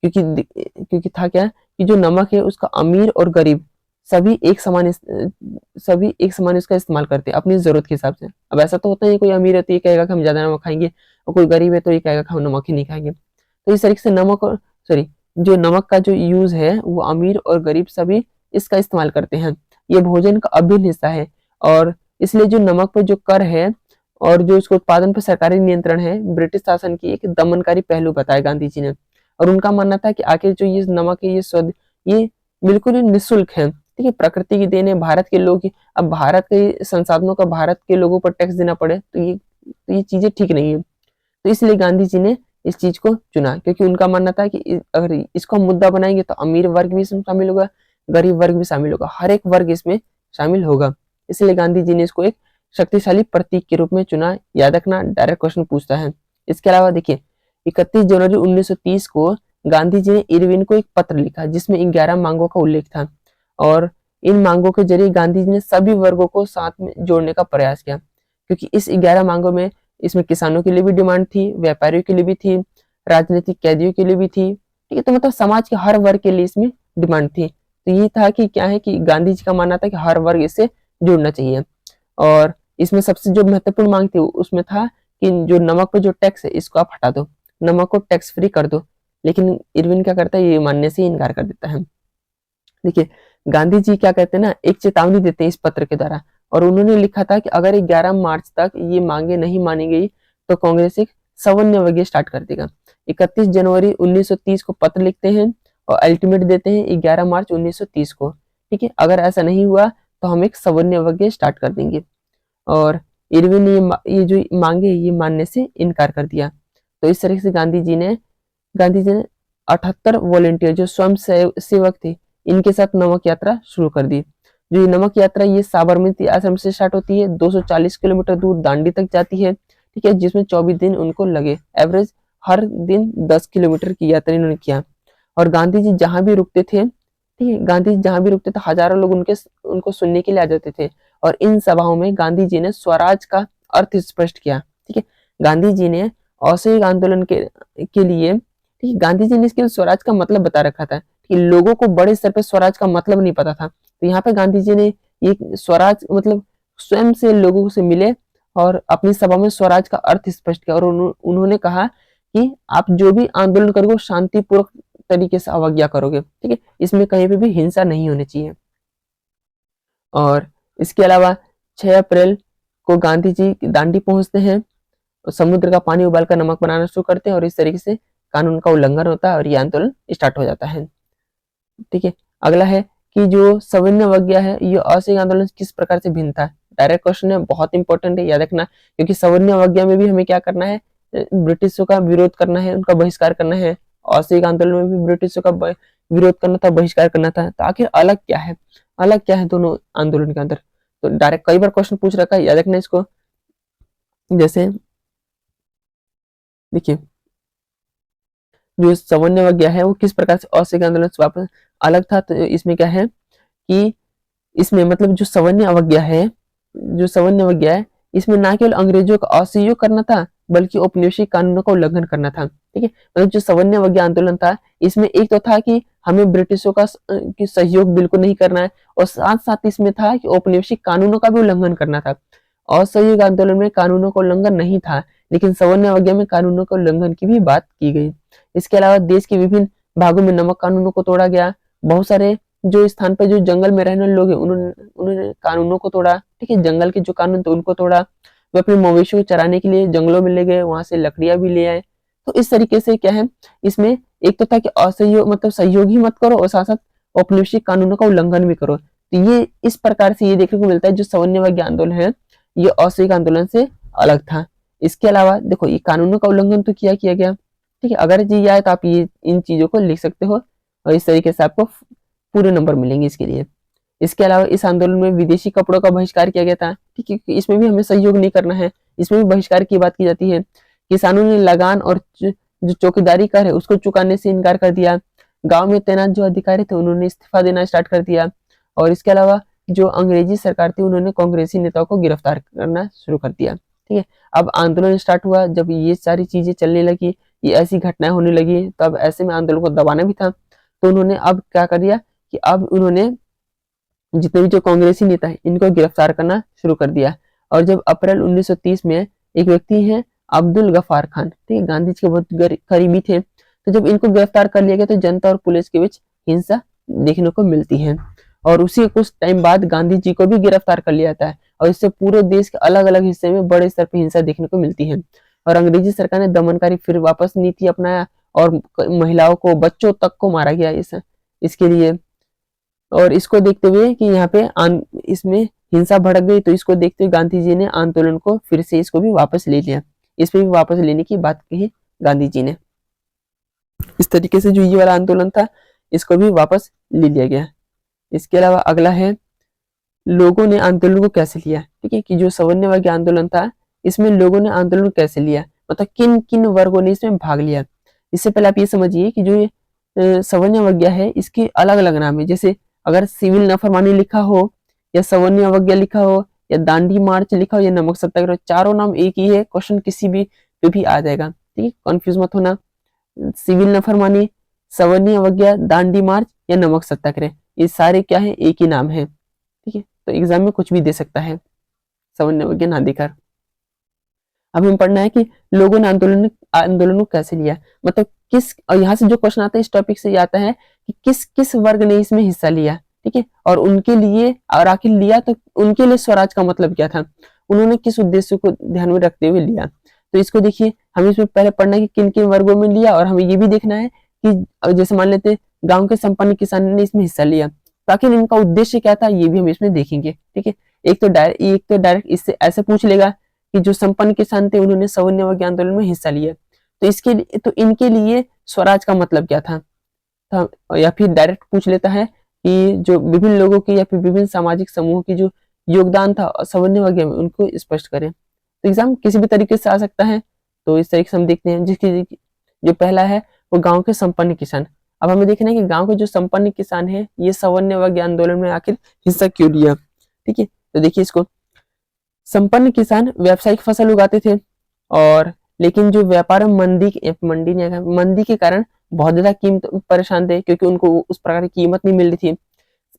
क्योंकि था क्या कि जो नमक है उसका अमीर और गरीब सभी एक समान इसका इस्तेमाल करते हैं अपनी जरूरत के हिसाब से। अब ऐसा तो होता है कोई अमीर है तो ये कहेगा कि हम ज्यादा नमक खाएंगे और कोई गरीब है तो ये कहेगा कि हम नमक ही नहीं खाएंगे। तो इस तरीके से जो नमक का जो यूज है वो अमीर और गरीब सभी इसका इस्तेमाल करते हैं। ये भोजन का अभिन्न हिस्सा है और इसलिए जो नमक पर जो कर है और जो उसके उत्पादन पर सरकारी नियंत्रण है ब्रिटिश शासन की एक दमनकारी पहलू बताया गांधी जी ने। और उनका मानना था कि आखिर जो ये नमक है ये बिल्कुल ही निःशुल्क है। ठीक है, प्रकृति की देन है, भारत के लोग, अब भारत के संसाधनों का भारत के लोगों पर टैक्स देना पड़े तो ये चीजें ठीक नहीं है। तो इसलिए गांधी जी ने इस चीज को चुना, क्योंकि उनका मानना था कि अगर इसको हम मुद्दा बनाएंगे तो अमीर वर्ग भी इसमें शामिल होगा, गरीब वर्ग भी शामिल होगा, हर एक वर्ग इसमें शामिल होगा। इसलिए गांधी जी ने इसको एक शक्तिशाली प्रतीक के रूप में चुना। याद रखना, डायरेक्ट क्वेश्चन पूछता है। इसके अलावा देखिए 31 जनवरी 1930 को गांधी जी ने इरविन को एक पत्र लिखा जिसमें 11 मांगों का उल्लेख था, और इन मांगों के जरिए गांधी जी ने सभी वर्गों को साथ में जोड़ने का प्रयास किया, क्योंकि इस 11 मांगों में इसमें किसानों के लिए भी डिमांड थी, व्यापारियों के लिए भी थी, राजनीतिक कैदियों के लिए भी थी, ठीक है। तो मतलब समाज के हर वर्ग के लिए इसमें डिमांड थी। तो ये था कि क्या है कि गांधी जी का मानना था कि हर वर्ग इससे जुड़ना चाहिए। और इसमें सबसे जो महत्वपूर्ण मांग थी उसमें था कि जो नमक पे जो टैक्स है इसको आप हटा दो, नमक को टैक्स फ्री कर दो। लेकिन इरविन क्या करता है, ये मानने से इनकार कर देता है। देखिए गांधी जी क्या कहते हैं ना, एक चेतावनी देते हैं इस पत्र के द्वारा, और उन्होंने लिखा था कि अगर 11 मार्च तक ये मांगे नहीं मानी गई तो कांग्रेस एक सवर्ण वगैरह स्टार्ट कर देगा। 31 जनवरी 1930 को पत्र लिखते हैं और अल्टीमेट देते हैं 11 मार्च 1930 को, ठीक है। अगर ऐसा नहीं हुआ तो हम एक सवर्ण वगैरह स्टार्ट कर देंगे। और इरविन ने ये जो मांगे ये मानने से इनकार कर दिया। तो इस तरह से गांधी जी ने 78 वॉलेंटियर जो स्वयं सेवक थे इनके साथ नमक यात्रा शुरू कर दी। जो ये नमक यात्रा ये साबरमती आश्रम से स्टार्ट होती है, 240 किलोमीटर दूर दांडी तक जाती है, ठीक है, जिसमें 24 दिन उनको लगे। एवरेज हर दिन 10 किलोमीटर की यात्रा इन्होंने किया। और गांधी जी जहां भी रुकते थे, ठीक है, गांधी जी जहां भी रुकते थे हजारों लोग उनको सुनने के लिए आ जाते थे। और इन सभाओं में गांधी जी ने स्वराज का अर्थ स्पष्ट किया, ठीक है। गांधी जी ने असहयोग आंदोलन के लिए, ठीक है, गांधी जी ने इसके स्वराज का मतलब बता रखा था कि लोगों को बड़े स्तर पर स्वराज का मतलब नहीं पता था। तो यहाँ पे गांधी जी ने ये स्वराज मतलब स्वयं से लोगों से मिले और अपनी सभा में स्वराज का अर्थ स्पष्ट किया। और उन्होंने कहा कि आप जो भी आंदोलन करोगे शांतिपूर्वक तरीके से अवज्ञा करोगे, ठीक है, इसमें कहीं पे भी हिंसा नहीं होनी चाहिए। और इसके अलावा 6 अप्रैल को गांधी जी दांडी पहुंचते हैं, समुद्र का पानी उबालकर नमक बनाना शुरू करते हैं, और इस तरीके से कानून का उल्लंघन होता है और ये आंदोलन स्टार्ट हो जाता है, ठीक है। अगला है कि जो सविनय अवज्ञा है ये असहयोग आंदोलन किस प्रकार से भिन्न था। डायरेक्ट क्वेश्चन है, बहुत इंपॉर्टेंट है, याद रखना, क्योंकि सविनय अवज्ञा में भी हमें क्या करना है, ब्रिटिशों का विरोध करना है, उनका बहिष्कार करना है। असहयोग आंदोलन में भी ब्रिटिशों का विरोध करना था, बहिष्कार करना था। तो आखिर अलग क्या है, अलग क्या है दोनों आंदोलन के अंदर। तो डायरेक्ट कई बार क्वेश्चन पूछ रखा है, याद रखना इसको। जैसे देखिए जो सवर्ण अवज्ञा है वो किस प्रकार से असहयोग आंदोलन से वापस अलग था। तो इसमें क्या है कि इसमें मतलब जो सवर्ण अवज्ञा है, जो सवर्ण अवज्ञा है इसमें ना केवल अंग्रेजों का असहयोग करना था बल्कि औपनिवेशिक कानूनों का उल्लंघन करना था, ठीक है। मतलब जो सवर्ण अवज्ञा आंदोलन था इसमें एक तो था कि हमें ब्रिटिशों का की सहयोग बिल्कुल नहीं करना है, और साथ साथ इसमें था कि औपनिवेशिक कानूनों का भी उल्लंघन करना था। असहयोग आंदोलन में कानूनों का उल्लंघन नहीं था, लेकिन सवर्ण अवज्ञा में कानूनों के उल्लंघन की भी बात की गई। इसके अलावा देश के विभिन्न भागों में नमक कानूनों को तोड़ा गया। बहुत सारे जो स्थान पर जो जंगल में रहने वाले लोग हैं उन्होंने कानूनों को तोड़ा, ठीक है, जंगल के जो कानून थे उनको तोड़ा। वे अपने मवेशियों को चराने के लिए जंगलों में ले गए, वहां से लकड़ियां भी ले आए। तो इस तरीके से क्या है, इसमें एक तो था कि असहयोग मतलब सहयोग ही मत करो और साथ साथ औपनिवेशिक कानूनों का उल्लंघन भी करो। तो ये इस प्रकार से ये देखने को मिलता है जो सवर्ण आंदोलन है ये असहयोग आंदोलन से अलग था। इसके अलावा देखो ये कानूनों का उल्लंघन तो किया गया, ठीक है। अगर जी आए तो आप ये इन चीजों को लिख सकते हो और इस तरीके से आपको पूरे नंबर मिलेंगे इसके लिए। इसके अलावा इस आंदोलन में विदेशी कपड़ों का बहिष्कार किया गया था, ठीक है, इसमें भी हमें सहयोग नहीं करना है, इसमें भी बहिष्कार की बात की जाती है। किसानों ने लगान और जो चौकीदारी कर है उसको चुकाने से इनकार कर दिया। गांव में तैनात जो अधिकारी थे उन्होंने इस्तीफा देना स्टार्ट कर दिया। और इसके अलावा जो अंग्रेजी सरकार थी उन्होंने कांग्रेसी नेताओं को गिरफ्तार करना शुरू कर दिया, ठीक है। अब आंदोलन स्टार्ट हुआ, जब ये सारी चीजें चलने लगी, ये ऐसी घटनाएं होने लगी, तब ऐसे में आंदोलन को दबाना भी था। तो उन्होंने अब क्या कर दिया कि अब उन्होंने जितने भी जो कांग्रेसी नेता है इनको गिरफ्तार करना शुरू कर दिया। और जब अप्रैल 1930 में एक व्यक्ति है अब्दुल गफार खान, ठीक है, गांधी जी के बहुत करीबी थे, तो जब इनको गिरफ्तार कर लिया गया तो जनता और पुलिस के बीच हिंसा देखने को मिलती है। और उसी कुछ टाइम बाद गांधी जी को भी गिरफ्तार कर लिया जाता है, और इससे पूरे देश के अलग अलग हिस्से में बड़े स्तर पर हिंसा देखने को मिलती है। और अंग्रेजी सरकार ने दमनकारी फिर वापस नीति अपनाया और महिलाओं को बच्चों तक को मारा गया इसके लिए। और इसको देखते हुए कि यहाँ पे इसमें हिंसा भड़क गई, तो इसको देखते हुए गांधी जी ने आंदोलन को फिर से इसको भी वापस ले लिया, इस पे भी वापस लेने की बात कही गांधी जी ने। इस तरीके से जो ये वाला आंदोलन था इसको भी वापस ले लिया गया। इसके अलावा अगला है लोगों ने आंदोलन को कैसे लिया। ठीक है, कि जो सवर्णवर्गीय आंदोलन था इसमें लोगों ने आंदोलन को कैसे लिया, मतलब किन किन वर्गों ने इसमें भाग लिया। इससे पहले आप ये समझिए कि जो सवर्णवर्गीय है इसके अलग अलग नाम है। जैसे अगर सिविल नाफरमानी लिखा हो या सवर्णवर्गीय लिखा हो या दांडी मार्च लिखा हो या नमक सत्याग्रह, चारों नाम एक ही है, क्वेश्चन किसी भी पे भी आ जाएगा। ठीक है, कंफ्यूज मत होना। सिविल नाफरमानी, सवर्णीय अवज्ञा, दांडी मार्च या नमक सत्याग्रह, ये सारे क्या है, एक ही नाम है। ठीक है, तो एग्जाम में कुछ भी दे सकता है सवर्णीय अवज्ञा ना देकर। अब हमें पढ़ना है कि लोगों ने आंदोलन को कैसे लिया, मतलब किस, और यहाँ से जो क्वेश्चन आता है इस टॉपिक से ये आता है कि किस किस वर्ग ने इसमें हिस्सा लिया। ठीक है, और उनके लिए, और आखिर लिया तो उनके लिए स्वराज का मतलब क्या था, उन्होंने किस उद्देश्य को ध्यान में रखते हुए लिया। तो इसको देखिए, हमें इसमें पहले पढ़ना है कि किन किन वर्गों में लिया, और हमें ये भी देखना है कि जैसे मान लेते हैं गांव के संपन्न किसानों ने इसमें हिस्सा लिया, तो आखिर इनका उद्देश्य क्या था ये भी हम इसमें देखेंगे। ठीक है, एक तो डायरेक्ट इससे ऐसे पूछ लेगा कि जो संपन्न किसान थे उन्होंने सवर्णवर्गीय आंदोलन में हिस्सा लिया, तो इसके लिए, तो इनके लिए स्वराज का मतलब क्या था। तो या फिर डायरेक्ट पूछ लेता है कि जो विभिन्न लोगों की या फिर विभिन्न सामाजिक समूहों की जो योगदान था सवर्णवर्गीय में उनको स्पष्ट करें। तो एग्जाम किसी भी तरीके से आ सकता है। तो इस तरीके से हम देखते हैं, जिसकी जो पहला है वो गांव के संपन्न किसान। अब हमें देखना है कि गांव के जो संपन्न किसान है ये सवर्णवर्गीय आंदोलन में आखिर हिस्सा क्यों लिया। ठीक है, तो देखिए इसको, संपन्न किसान व्यावसायिक फसल उगाते थे, और लेकिन जो व्यापार में मंदी के कारण बहुत ज्यादा कीमत परेशान थे, क्योंकि उनको उस प्रकार की कीमत नहीं मिल रही थी।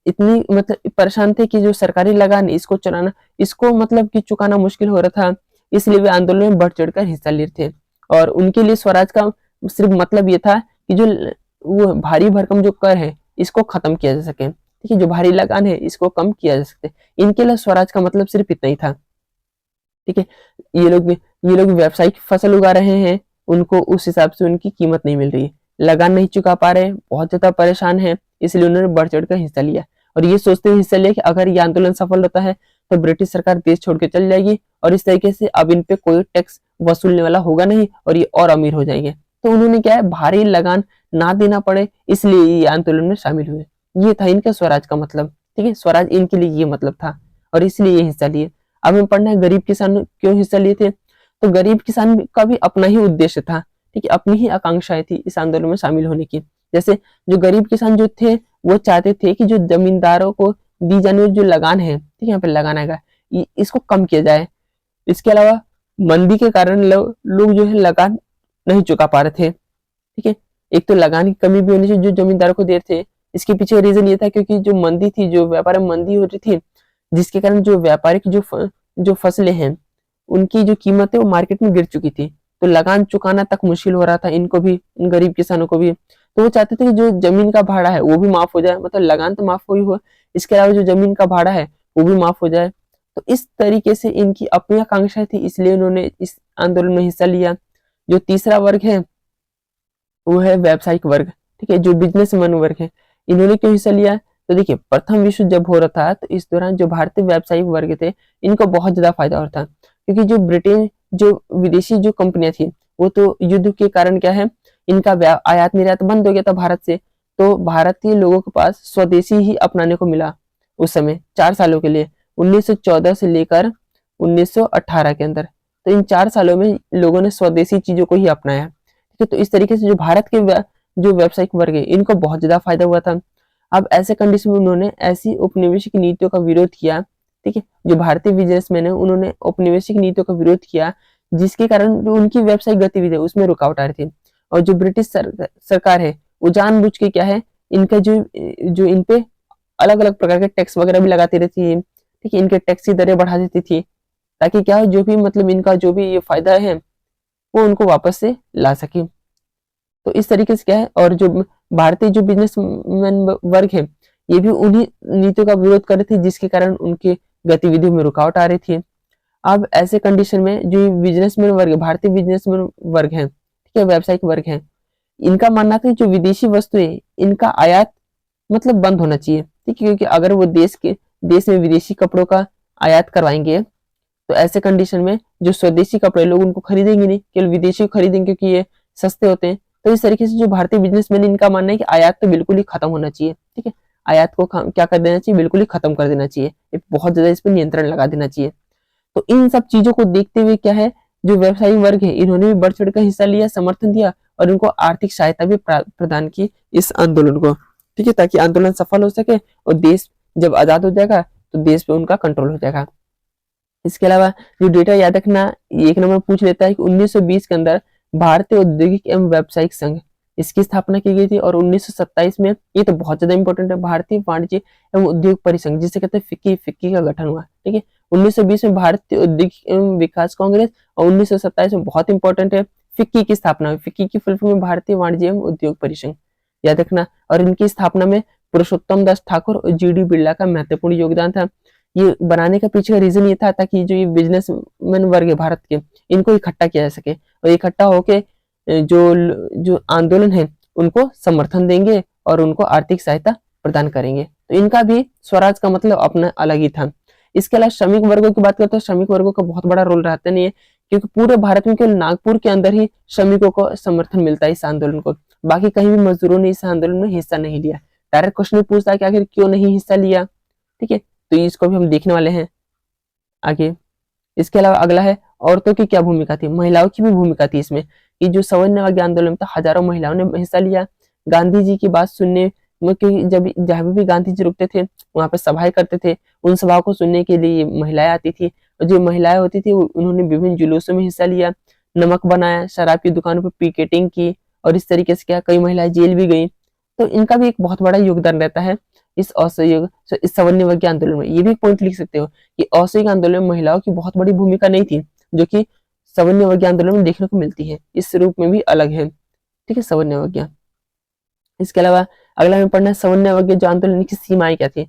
इतनी मतलब परेशान थे कि जो सरकारी लगान इसको चलाना, इसको मतलब कि चुकाना मुश्किल हो रहा था, इसलिए वे आंदोलन में बढ़ चढ़कर हिस्सा ले रहे थे। और उनके लिए स्वराज का सिर्फ मतलब ये था कि जो वो भारी भरकम जो कर है इसको खत्म किया जा सके। ठीक है, जो भारी लगान है इसको कम किया जा सके, इनके लिए स्वराज का मतलब सिर्फ इतना ही था। ठीक है, ये लोग व्यावसायिक फसल उगा रहे हैं, उनको उस हिसाब से उनकी कीमत नहीं मिल रही, लगान नहीं चुका पा रहे, बहुत ज्यादा परेशान है, इसलिए उन्होंने बढ़ चढ़ कर हिस्सा लिया। और ये सोचते हुए हिस्सा लिया कि अगर ये आंदोलन सफल होता है तो ब्रिटिश सरकार देश छोड़ के चल जाएगी, और इस तरीके से अब इन पे कोई टैक्स वसूलने वाला होगा नहीं, और ये और अमीर हो जाएंगे। तो उन्होंने क्या है, भारी लगान ना देना पड़े, इसलिए ये आंदोलन में शामिल हुए। ये था इनका स्वराज का मतलब। ठीक है, स्वराज इनके लिए ये मतलब था, और इसलिए ये हिस्सा लिए। अब हमें पढ़ना है गरीब किसान क्यों हिस्सा लिए थे। तो गरीब किसान का भी अपना ही उद्देश्य था। ठीक है, अपनी ही आकांक्षाएं थी इस आंदोलन में शामिल होने की। जैसे जो गरीब किसान जो थे वो चाहते थे कि जो जमींदारों को दी जाने वाली जो लगान है, ठीक है, यहाँ पे लगान आएगा, इसको कम किया जाए। इसके अलावा मंदी के कारण लोग जो है लगान नहीं चुका पा रहे थे। ठीक है, एक तो लगान की कमी भी होनी चाहिए जो जमींदारों को दे रहे थे। इसके पीछे रीजन ये था क्योंकि जो मंदी थी, जो व्यापार में मंदी हो रही थी, जिसके कारण जो व्यापारिक जो फसलें हैं उनकी जो कीमत है वो मार्केट में गिर चुकी थी, तो लगान चुकाना तक मुश्किल हो रहा था इनको भी, इन गरीब किसानों को भी। तो वो चाहते थे कि जो जमीन का भाड़ा है वो भी माफ हो जाए, मतलब लगान तो माफ हुई हो, इसके अलावा जो जमीन का भाड़ा है वो भी माफ हो जाए। तो इस तरीके से इनकी अपनी आकांक्षा थी, इसलिए उन्होंने इस आंदोलन में हिस्सा लिया। जो तीसरा वर्ग है वो है व्यावसायिक वर्ग। ठीक है, जो बिजनेसमैन वर्ग है, इन्होंने क्यों हिस्सा लिया। तो देखिए, प्रथम विश्व जब हो रहा था तो इस दौरान जो भारतीय व्यावसायिक वर्ग थे इनको बहुत ज्यादा फायदा हो रहा था, क्योंकि जो ब्रिटेन, जो विदेशी जो कंपनियां थी वो तो युद्ध के कारण क्या है, इनका आयात निर्यात बंद हो गया था भारत से। तो भारतीय लोगों के पास स्वदेशी ही अपनाने को मिला उस समय 4 सालों के लिए, 1914 से लेकर 1918 के अंदर। तो इन 4 सालों में लोगों ने स्वदेशी चीजों को ही अपनाया। ठीक है, तो इस तरीके से जो भारत के जो व्यावसायिक वर्ग है इनको बहुत ज्यादा फायदा हुआ था। अब ऐसे कंडीशन में उन्होंने ऐसी औपनिवेशिक नीतियों का विरोध किया। ठीक है, जो भारतीय बिजनेसमैन है उन्होंने औपनिवेशिक नीतियों का विरोध किया, जिसके कारण जो उनकी व्यावसायिक गतिविधि है उसमें रुकावट आ रही थी। और जो ब्रिटिश सरकार है वो जानबूझ के क्या है, इनका जो इन पे अलग अलग प्रकार के टैक्स वगैरह भी लगाती रहती है। ठीक है, इनके टैक्स की दरें बढ़ा देती थी, ताकि क्या हो, जो भी मतलब इनका जो भी ये फायदा है वो उनको वापस से ला सके। तो इस तरीके से क्या है, और जो भारतीय जो बिजनेसमैन वर्ग है ये भी उन्हीं नीतियों का विरोध कर रहे थे, जिसके कारण उनके गतिविधियों में रुकावट आ रही थी। अब ऐसे कंडीशन में जो बिजनेसमैन वर्ग, भारतीय बिजनेसमैन वर्ग है, ठीक है, व्यावसायिक वर्ग है, इनका मानना था जो विदेशी वस्तुएं इनका आयात मतलब बंद होना चाहिए। ठीक है, क्योंकि अगर वो देश में विदेशी कपड़ों का आयात करवाएंगे तो ऐसे कंडीशन में जो स्वदेशी कपड़े लोग उनको खरीदेंगे नहीं, केवल विदेशी खरीदेंगे, क्योंकि ये सस्ते होते हैं। तो इस तरीके से जो भारतीय बिजनेसमैन, इनका मानना है कि आयात तो बिल्कुल ही खत्म होना चाहिए, ठीक है। आयात को क्या कर देना चाहिए, बिल्कुल ही खत्म कर देना चाहिए, बहुत ज्यादा इस पर नियंत्रण लगा देना चाहिए। तो इन सब चीजों को देखते हुए क्या है, जो व्यवसायी वर्ग है इन्होंने भी बढ़ चढ़ कर हिस्सा लिया, समर्थन दिया और इनको आर्थिक सहायता भी प्रदान की इस आंदोलन को, ठीक है, ताकि आंदोलन सफल हो सके और देश जब आजाद हो जाएगा तो देश पे उनका कंट्रोल हो जाएगा। इसके अलावा जो डेटा याद रखना, एक नंबर पूछ लेता है कि 1920 के अंदर भारतीय औद्योगिक एवं व्यावसायिक संघ, इसकी स्थापना की गई थी। और 1927 में, ये तो बहुत ज्यादा इंपॉर्टेंट है, भारतीय वाणिज्य एवं उद्योग परिसंघ, जिसे कहते हैं फिक्की, फिक्की का गठन हुआ, ठीक है। 1920 में भारतीय औद्योगिक एवं विकास कांग्रेस, और 1927 में बहुत इंपॉर्टेंट है, फिक्की की स्थापना हुई। फिक्की की फुल फॉर्म में भारतीय वाणिज्य एवं उद्योग परिसंघ, याद रखना। और इनकी स्थापना में पुरुषोत्तम दास ठाकुर और जीडी बिरला का महत्वपूर्ण योगदान था। ये बनाने का पीछे का रीजन ये था ताकि जो ये बिजनेसमैन वर्ग है भारत के, इनको इकट्ठा किया जा सके, और इकट्ठा होके जो जो आंदोलन है उनको समर्थन देंगे और उनको आर्थिक सहायता प्रदान करेंगे। तो इनका भी स्वराज का मतलब अपना अलग ही था। इसके अलावा श्रमिक वर्गों की बात करते हैं, श्रमिक वर्गों का बहुत बड़ा रोल रहता नहीं है, क्योंकि पूरे भारत में केवल नागपुर के अंदर ही श्रमिकों को समर्थन मिलता है इस आंदोलन को, बाकी कहीं भी मजदूरों ने इस आंदोलन में हिस्सा नहीं लिया। डायरेक्ट क्वेश्चन पूछता है कि आखिर क्यों नहीं हिस्सा लिया, ठीक है, तो इसको भी हम देखने वाले हैं आगे। इसके अलावा अगला है, औरतों की क्या भूमिका थी, महिलाओं की भी भूमिका थी इसमें। ये जो सवर्णवादी आंदोलन था, हजारों महिलाओं ने हिस्सा लिया। गांधी जी की बात सुनने में, जब जहाँ भी गांधी जी रुकते थे वहां पे सभाएं करते थे, उन सभाओं को सुनने के लिए महिलाएं आती थी, और जो महिलाएं होती थी उन्होंने विभिन्न जुलूसों में हिस्सा लिया, नमक बनाया, शराब की दुकानों पर पिकेटिंग की, और इस तरीके से क्या कई महिलाएं जेल भी गई। तो इनका भी एक बहुत बड़ा योगदान रहता है इस असहयोग, इस सवर्णवादी आंदोलन में। ये भी एक पॉइंट लिख सकते हो कि असहयोग आंदोलन में महिलाओं की बहुत बड़ी भूमिका नहीं थी, जो कि सवर्णवादी आंदोलन में देखने को मिलती है, इस रूप में भी अलग है, ठीक है, सवर्णवादी। इसके अलावा अगला हमें पढ़ना है सवर्णवादी जो आंदोलन की सीमाएं क्या थी।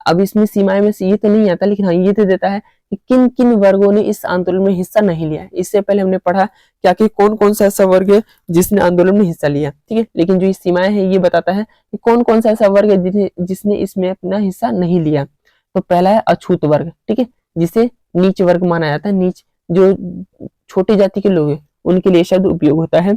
अब इसमें सीमाएं में से ये तो नहीं आता, लेकिन हाँ ये तो देता है कि किन किन वर्गों ने इस आंदोलन में हिस्सा नहीं लिया। इससे पहले हमने पढ़ा कि आखिर कौन कौन सा ऐसा वर्ग है जिसने आंदोलन में हिस्सा लिया, ठीक है, लेकिन जो ये सीमाएं है ये बताता है कि कौन कौन सा ऐसा वर्ग है जिसने इसमें अपना हिस्सा नहीं लिया। तो पहला है अछूत वर्ग, ठीक है, जिसे नीच वर्ग माना जाता है। नीच जो छोटी जाति के लोग हैं उनके लिए शब्द उपयोग होता है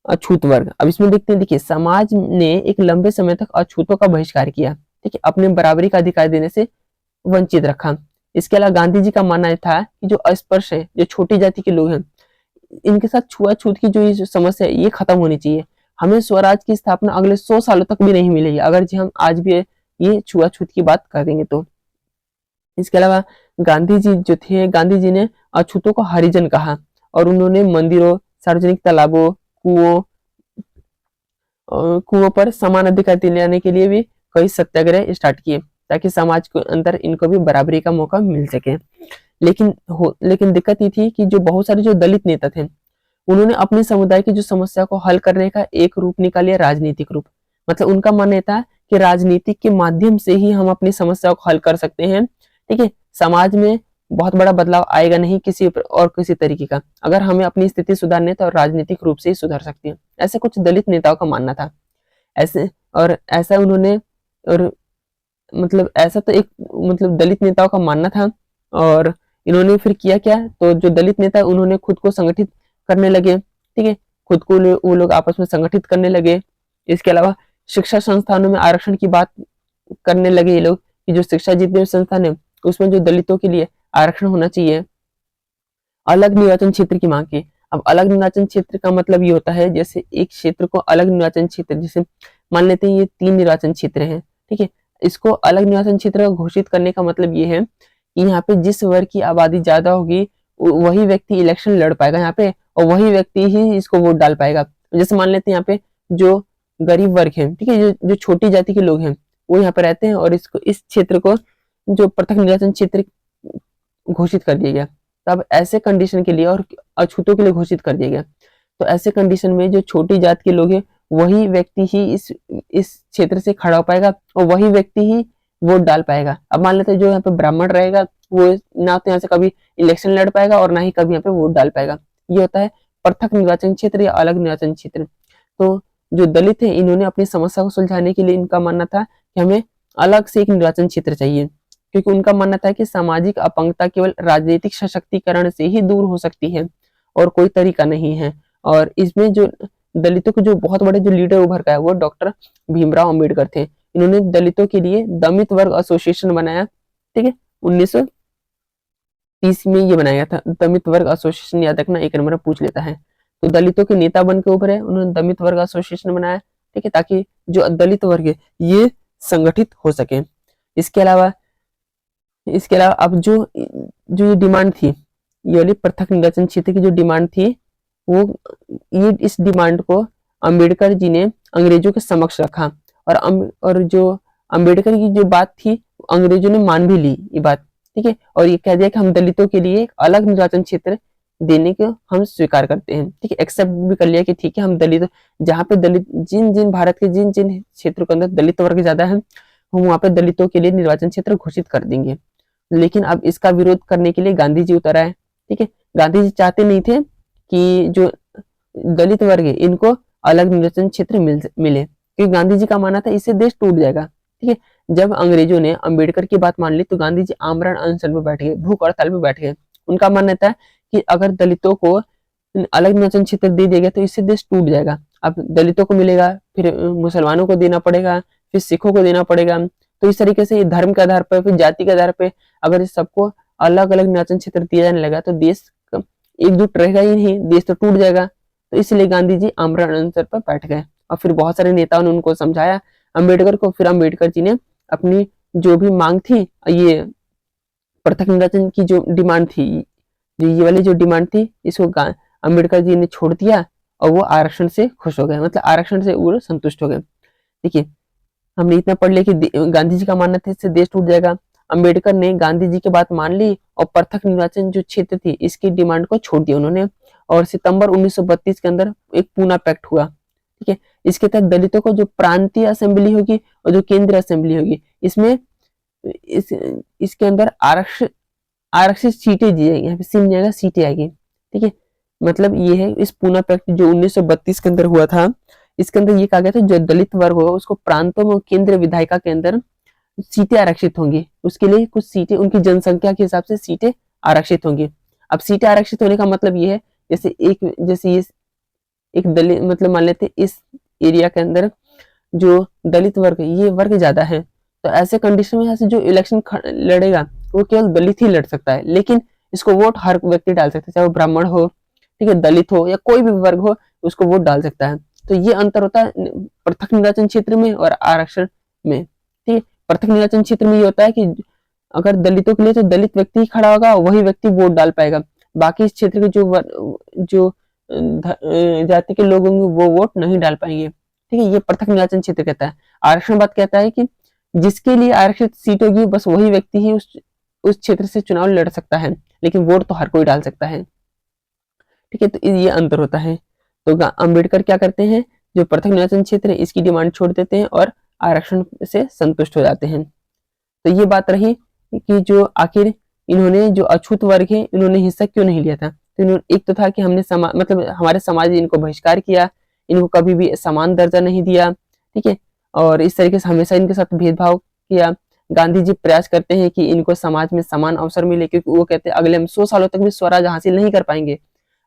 अछूत वर्ग। अब इसमें देखते हैं, देखिए, समाज ने एक लंबे समय तक अछूतों का बहिष्कार किया, ठीक है, अपने बराबरी का अधिकार देने से वंचित रखा। इसके अलावा गांधी जी का मानना था कि जो अस्पृश है, जो छोटी जाति के लोग हैं, इनके साथ छुआछूत की जो ये समस्या है ये खत्म होनी चाहिए। हमें स्वराज की स्थापना अगले 100 सालों तक भी नहीं मिलेगी अगर जी हम आज भी ये छुआछूत की बात करेंगे तो। इसके अलावा गांधी जी जो थे, गांधी जी ने अछूतों को हरिजन कहा, और उन्होंने मंदिरों, सार्वजनिक तालाबों, कुओं पर समान अधिकार दिलाने के लिए भी कई सत्याग्रह स्टार्ट किए, ताकि समाज के अंदर इनको भी बराबरी का मौका मिल सके। लेकिन दिक्कत ये थी कि जो बहुत सारे जो दलित नेता थे उन्होंने अपने समुदाय की जो समस्या को हल करने का एक रूप निकाला, राजनीतिक रूप। मतलब उनका मानना था कि राजनीतिक के माध्यम से ही हम अपनी समस्या को हल कर सकते हैं, ठीक है। समाज में बहुत बड़ा बदलाव आएगा नहीं किसी और किसी तरीके का, अगर हमें अपनी स्थिति सुधारनी तो राजनीतिक रूप से ही सुधार सकती है, ऐसे कुछ दलित नेताओं का मानना था। ऐसा उन्होंने, और मतलब ऐसा तो एक मतलब दलित नेताओं का मानना था। और इन्होंने फिर किया क्या, तो जो दलित नेता उन्होंने खुद को संगठित करने लगे, ठीक है, खुद को वो लोग आपस में संगठित करने लगे। इसके अलावा शिक्षा संस्थानों में आरक्षण की बात करने लगे ये लोग कि जो शिक्षा जितने भी संस्थान है उसमें जो दलितों के लिए आरक्षण होना चाहिए। अलग निर्वाचन क्षेत्र की मांग की। अब अलग निर्वाचन क्षेत्र का मतलब ये होता है, जैसे एक क्षेत्र को अलग निर्वाचन क्षेत्र, जैसे मान लेते हैं ये 3 निर्वाचन क्षेत्र हैं, ठीक है, इसको अलग निर्वाचन क्षेत्र घोषित करने का मतलब ये है कि यहाँ पे जिस वर्ग की आबादी ज्यादा होगी वही व्यक्ति इलेक्शन लड़ पाएगा यहाँ पे, और वही व्यक्ति ही इसको वोट डाल पाएगा। जैसे मान लेते हैं यहाँ पे जो गरीब वर्ग है, ठीक है, जो छोटी जाति के लोग हैं वो यहाँ पे रहते हैं, और इसको इस क्षेत्र को जो पृथक निर्वाचन क्षेत्र घोषित कर दिया गया। तब ऐसे कंडीशन के लिए, और अछूतों के लिए घोषित कर दिया गया, तो ऐसे कंडीशन में जो छोटी जात के लोग हैं वही व्यक्ति ही इस क्षेत्र से खड़ा हो पाएगा, और वही व्यक्ति ही वोट डाल पाएगा। अब मान लेते हैं जो यहाँ पे ब्राह्मण रहेगा वो ना तो यहाँ से कभी इलेक्शन लड़ पाएगा और ना ही कभी यहाँ पे वोट डाल पाएगा। ये होता है पृथक निर्वाचन क्षेत्र या अलग निर्वाचन क्षेत्र। तो जो दलित है इन्होंने अपनी समस्या को सुलझाने के लिए इनका मानना था कि हमें अलग से एक निर्वाचन क्षेत्र चाहिए, क्योंकि उनका मानना था कि सामाजिक अपंगता केवल राजनीतिक सशक्तिकरण से ही दूर हो सकती है और कोई तरीका नहीं है। और इसमें जो दलितों के जो बहुत बड़े जो लीडर उभर का है वो डॉक्टर भीमराव अंबेडकर थे। इन्होंने दलितों के लिए दलित वर्ग एसोसिएशन बनाया, ठीक है, 1930 में ये बनाया गया था। दलित वर्ग एसोसिएशन याद रखना, एक नंबर पूछ लेता है। तो दलितों के नेता बन के उभरे, उन्होंने दलित वर्ग एसोसिएशन बनाया, ठीक है, ताकि जो दलित वर्ग है ये संगठित हो सके। इसके अलावा अब जो जो ये डिमांड थी, ये वाली पृथक निर्वाचन क्षेत्र की जो डिमांड थी, वो ये इस डिमांड को अंबेडकर जी ने अंग्रेजों के समक्ष रखा, और जो अंबेडकर की जो बात थी अंग्रेजों ने मान भी ली ये बात, ठीक है, और ये कह दिया कि हम दलितों के लिए एक अलग निर्वाचन क्षेत्र देने को हम स्वीकार करते हैं, ठीक है, एक्सेप्ट भी कर लिया कि ठीक है हम दलित, जहाँ पे दलित जिन जिन भारत के जिन जिन क्षेत्रों के अंदर दलित वर्ग ज्यादा है, हम वहाँ पे दलितों के लिए निर्वाचन क्षेत्र घोषित कर देंगे। लेकिन अब इसका विरोध करने के लिए गांधी जी उतर आए, ठीक है। गांधी जी चाहते नहीं थे कि जो दलित वर्ग है इनको अलग निर्वाचन क्षेत्र मिले, क्योंकि गांधी जी का मानना था इससे देश टूट जाएगा, ठीक है। जब अंग्रेजों ने अंबेडकर की बात मान ली तो गांधी जी आमरण अनशन पे बैठ गए, भूख हड़ताल पे बैठ गए। उनका मानना था कि अगर दलितों को अलग निर्वाचन क्षेत्र दे दिया गया तो इससे देश टूट जाएगा। अब दलितों को मिलेगा, फिर मुसलमानों को देना पड़ेगा, फिर सिखों को देना पड़ेगा। तो इस तरीके से धर्म के आधार पर, फिर जाति के आधार पर अगर इस सबको अलग अलग निर्वाचन क्षेत्र दिया जाने लगा तो देश एकजुट रहेगा ही नहीं, देश तो टूट जाएगा। तो इसलिए गांधी जी आमरण अनशन पर बैठ गए, और फिर बहुत सारे नेताओं ने उनको समझाया अंबेडकर को। फिर अंबेडकर जी ने अपनी जो भी मांग थी, ये पृथक निर्वाचन की जो डिमांड थी, ये वाली जो डिमांड थी, इसको अंबेडकर जी ने छोड़ दिया और वो आरक्षण से खुश हो गए, मतलब आरक्षण से वो संतुष्ट हो गए। देखिए हमने इतना पढ़ लिया कि गांधी जी का मानना था इससे देश टूट जाएगा। अंबेडकर ने गांधी जी की बात मान ली और पृथक निर्वाचन जो क्षेत्र थी इसकी डिमांड को छोड़ दिया उन्होंने, और सितंबर 1932 के अंदर एक पूना पैक्ट हुआ, ठीक है। इसके तहत दलितों को जो प्रांतीय असेंबली होगी और जो केंद्रीय असेंबली होगी, इसमें इसके अंदर आरक्षित सीटें दी जाएगी, यहाँ पे सीट जाएगा, सीटें आएगी, ठीक है। मतलब ये है इस पूना पैक्ट जो 1932 के अंदर हुआ था, इसके अंदर ये कहा गया था जो दलित वर्ग होगा उसको प्रांतों में केंद्रीय विधायिका के अंदर सीटें आरक्षित होंगी, उसके लिए कुछ सीटें उनकी जनसंख्या के हिसाब से सीटें आरक्षित होंगी। अब सीटें आरक्षित होने का मतलब ये है जैसे ये एक दलित, मतलब मान लेते इस एरिया के अंदर जो दलित वर्ग है ये वर्ग ज्यादा है, तो ऐसे कंडीशन में यहाँ से जो इलेक्शन लड़ेगा वो केवल दलित ही लड़ सकता है, लेकिन इसको वोट हर व्यक्ति डाल सकता है, चाहे वो ब्राह्मण हो, ठीक है, दलित हो या कोई भी वर्ग हो, उसको वोट डाल सकता है। तो ये अंतर होता है पृथक निर्वाचन क्षेत्र में और आरक्षण में, ठीक है। पृथक निर्वाचन क्षेत्र में ये होता है कि अगर दलितों के लिए तो दलित व्यक्ति ही खड़ा होगा, वही व्यक्ति वोट डाल पाएगा, बाकी इस क्षेत्र के जो जाति के लोग होंगे वो वोट नहीं डाल पाएंगे, ठीक है। ये पृथक निर्वाचन क्षेत्र कहता है। आरक्षण बात कहता है कि जिसके लिए आरक्षित सीट होगी बस वही व्यक्ति ही उस क्षेत्र से चुनाव लड़ सकता है, लेकिन वोट तो हर कोई डाल सकता है, ठीक है। तो ये अंतर होता है। तो अंबेडकर क्या करते हैं, जो पृथक निर्वाचन क्षेत्र है इसकी डिमांड छोड़ देते हैं और आरक्षण से संतुष्ट हो जाते हैं। तो ये बात रही कि जो आखिर इन्होंने जो अछूत वर्ग है इन्होंने हिस्सा क्यों नहीं लिया था। तो इन्होंने एक तो था कि हमने मतलब हमारे समाज ने इनको बहिष्कार किया, इनको कभी भी समान दर्जा नहीं दिया, ठीक है, और इस तरीके से हमेशा इनके साथ भेदभाव किया। गांधी जी प्रयास करते हैं कि इनको समाज में समान अवसर मिले, क्योंकि वो कहते हैं अगले हम 100 सालों तक भी स्वराज हासिल नहीं कर पाएंगे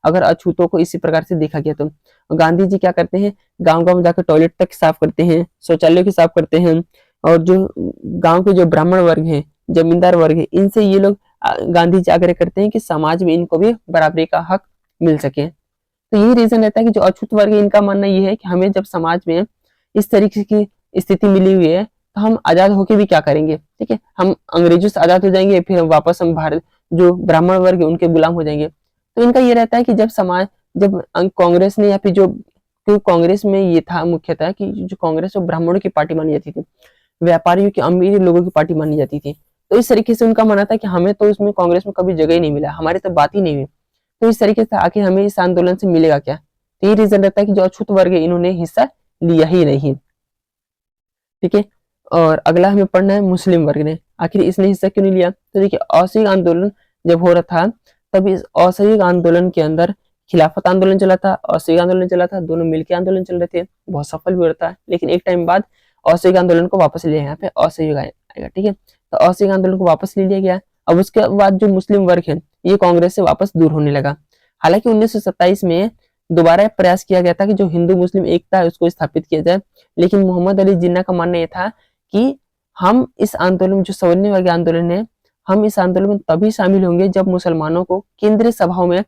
अगर अछूतों को इसी प्रकार से देखा गया तो। गांधी जी क्या करते हैं, गांव गांव जाकर टॉयलेट तक साफ करते हैं, शौचालय की साफ करते हैं, और जो गांव के जो ब्राह्मण वर्ग हैं, जमींदार वर्ग है, इनसे ये लोग गांधी जी आग्रह करते हैं कि समाज में इनको भी बराबरी का हक मिल सके। तो यही रीजन रहता है कि जो अछूत वर्ग है इनका मानना ये है कि हमें जब समाज में इस तरीके की स्थिति मिली हुई है तो हम आजाद होके भी क्या करेंगे, ठीक है, हम अंग्रेजों से आजाद हो जाएंगे, फिर वापस हम भारत जो ब्राह्मण वर्ग है उनके गुलाम हो जाएंगे। तो इनका ये रहता है कि जब कांग्रेस ने या फिर जो क्योंकि कांग्रेस में ये था मुख्यतः कि जो कांग्रेस वो ब्राह्मणों की पार्टी मानी जाती थी, व्यापारियों की, अमीर लोगों की पार्टी मानी जाती थी। तो इस तरीके से उनका मानना था कि हमें तो उसमें कांग्रेस में कभी जगह ही नहीं मिला, हमारी तो बात ही नहीं हुई, तो इस तरीके से आखिर हमें इस आंदोलन से मिलेगा क्या। तो ये रीजन रहता है कि जो अछूत वर्ग है इन्होंने हिस्सा लिया ही नहीं, ठीक है। और अगला हमें पढ़ना है मुस्लिम वर्ग ने, आखिर इसने हिस्सा क्यों नहीं लिया। तो देखिए असहयोग आंदोलन जब हो रहा था तब इस असहयोग आंदोलन के अंदर खिलाफत आंदोलन चला था, असहयोग आंदोलन चला था, दोनों मिलकर आंदोलन चल रहे थे, बहुत सफल भी हो रहा था। लेकिन एक टाइम बाद असहयोग आंदोलन को वापस लिया, यहाँ पे असहयोग आएगा, ठीक है। तो असहयोग आंदोलन को वापस ले लिया गया। अब उसके बाद जो मुस्लिम वर्ग है ये कांग्रेस से वापस दूर होने लगा। हालांकि 1927 में दोबारा प्रयास किया गया था कि जो हिंदू मुस्लिम एकता है उसको स्थापित किया जाए, लेकिन मोहम्मद अली जिन्ना का मानना यह था कि हम इस आंदोलन, जो 54 वर्गीय आंदोलन है, हम इस आंदोलन में तभी शामिल होंगे जब मुसलमानों को केंद्रीय सभाओं में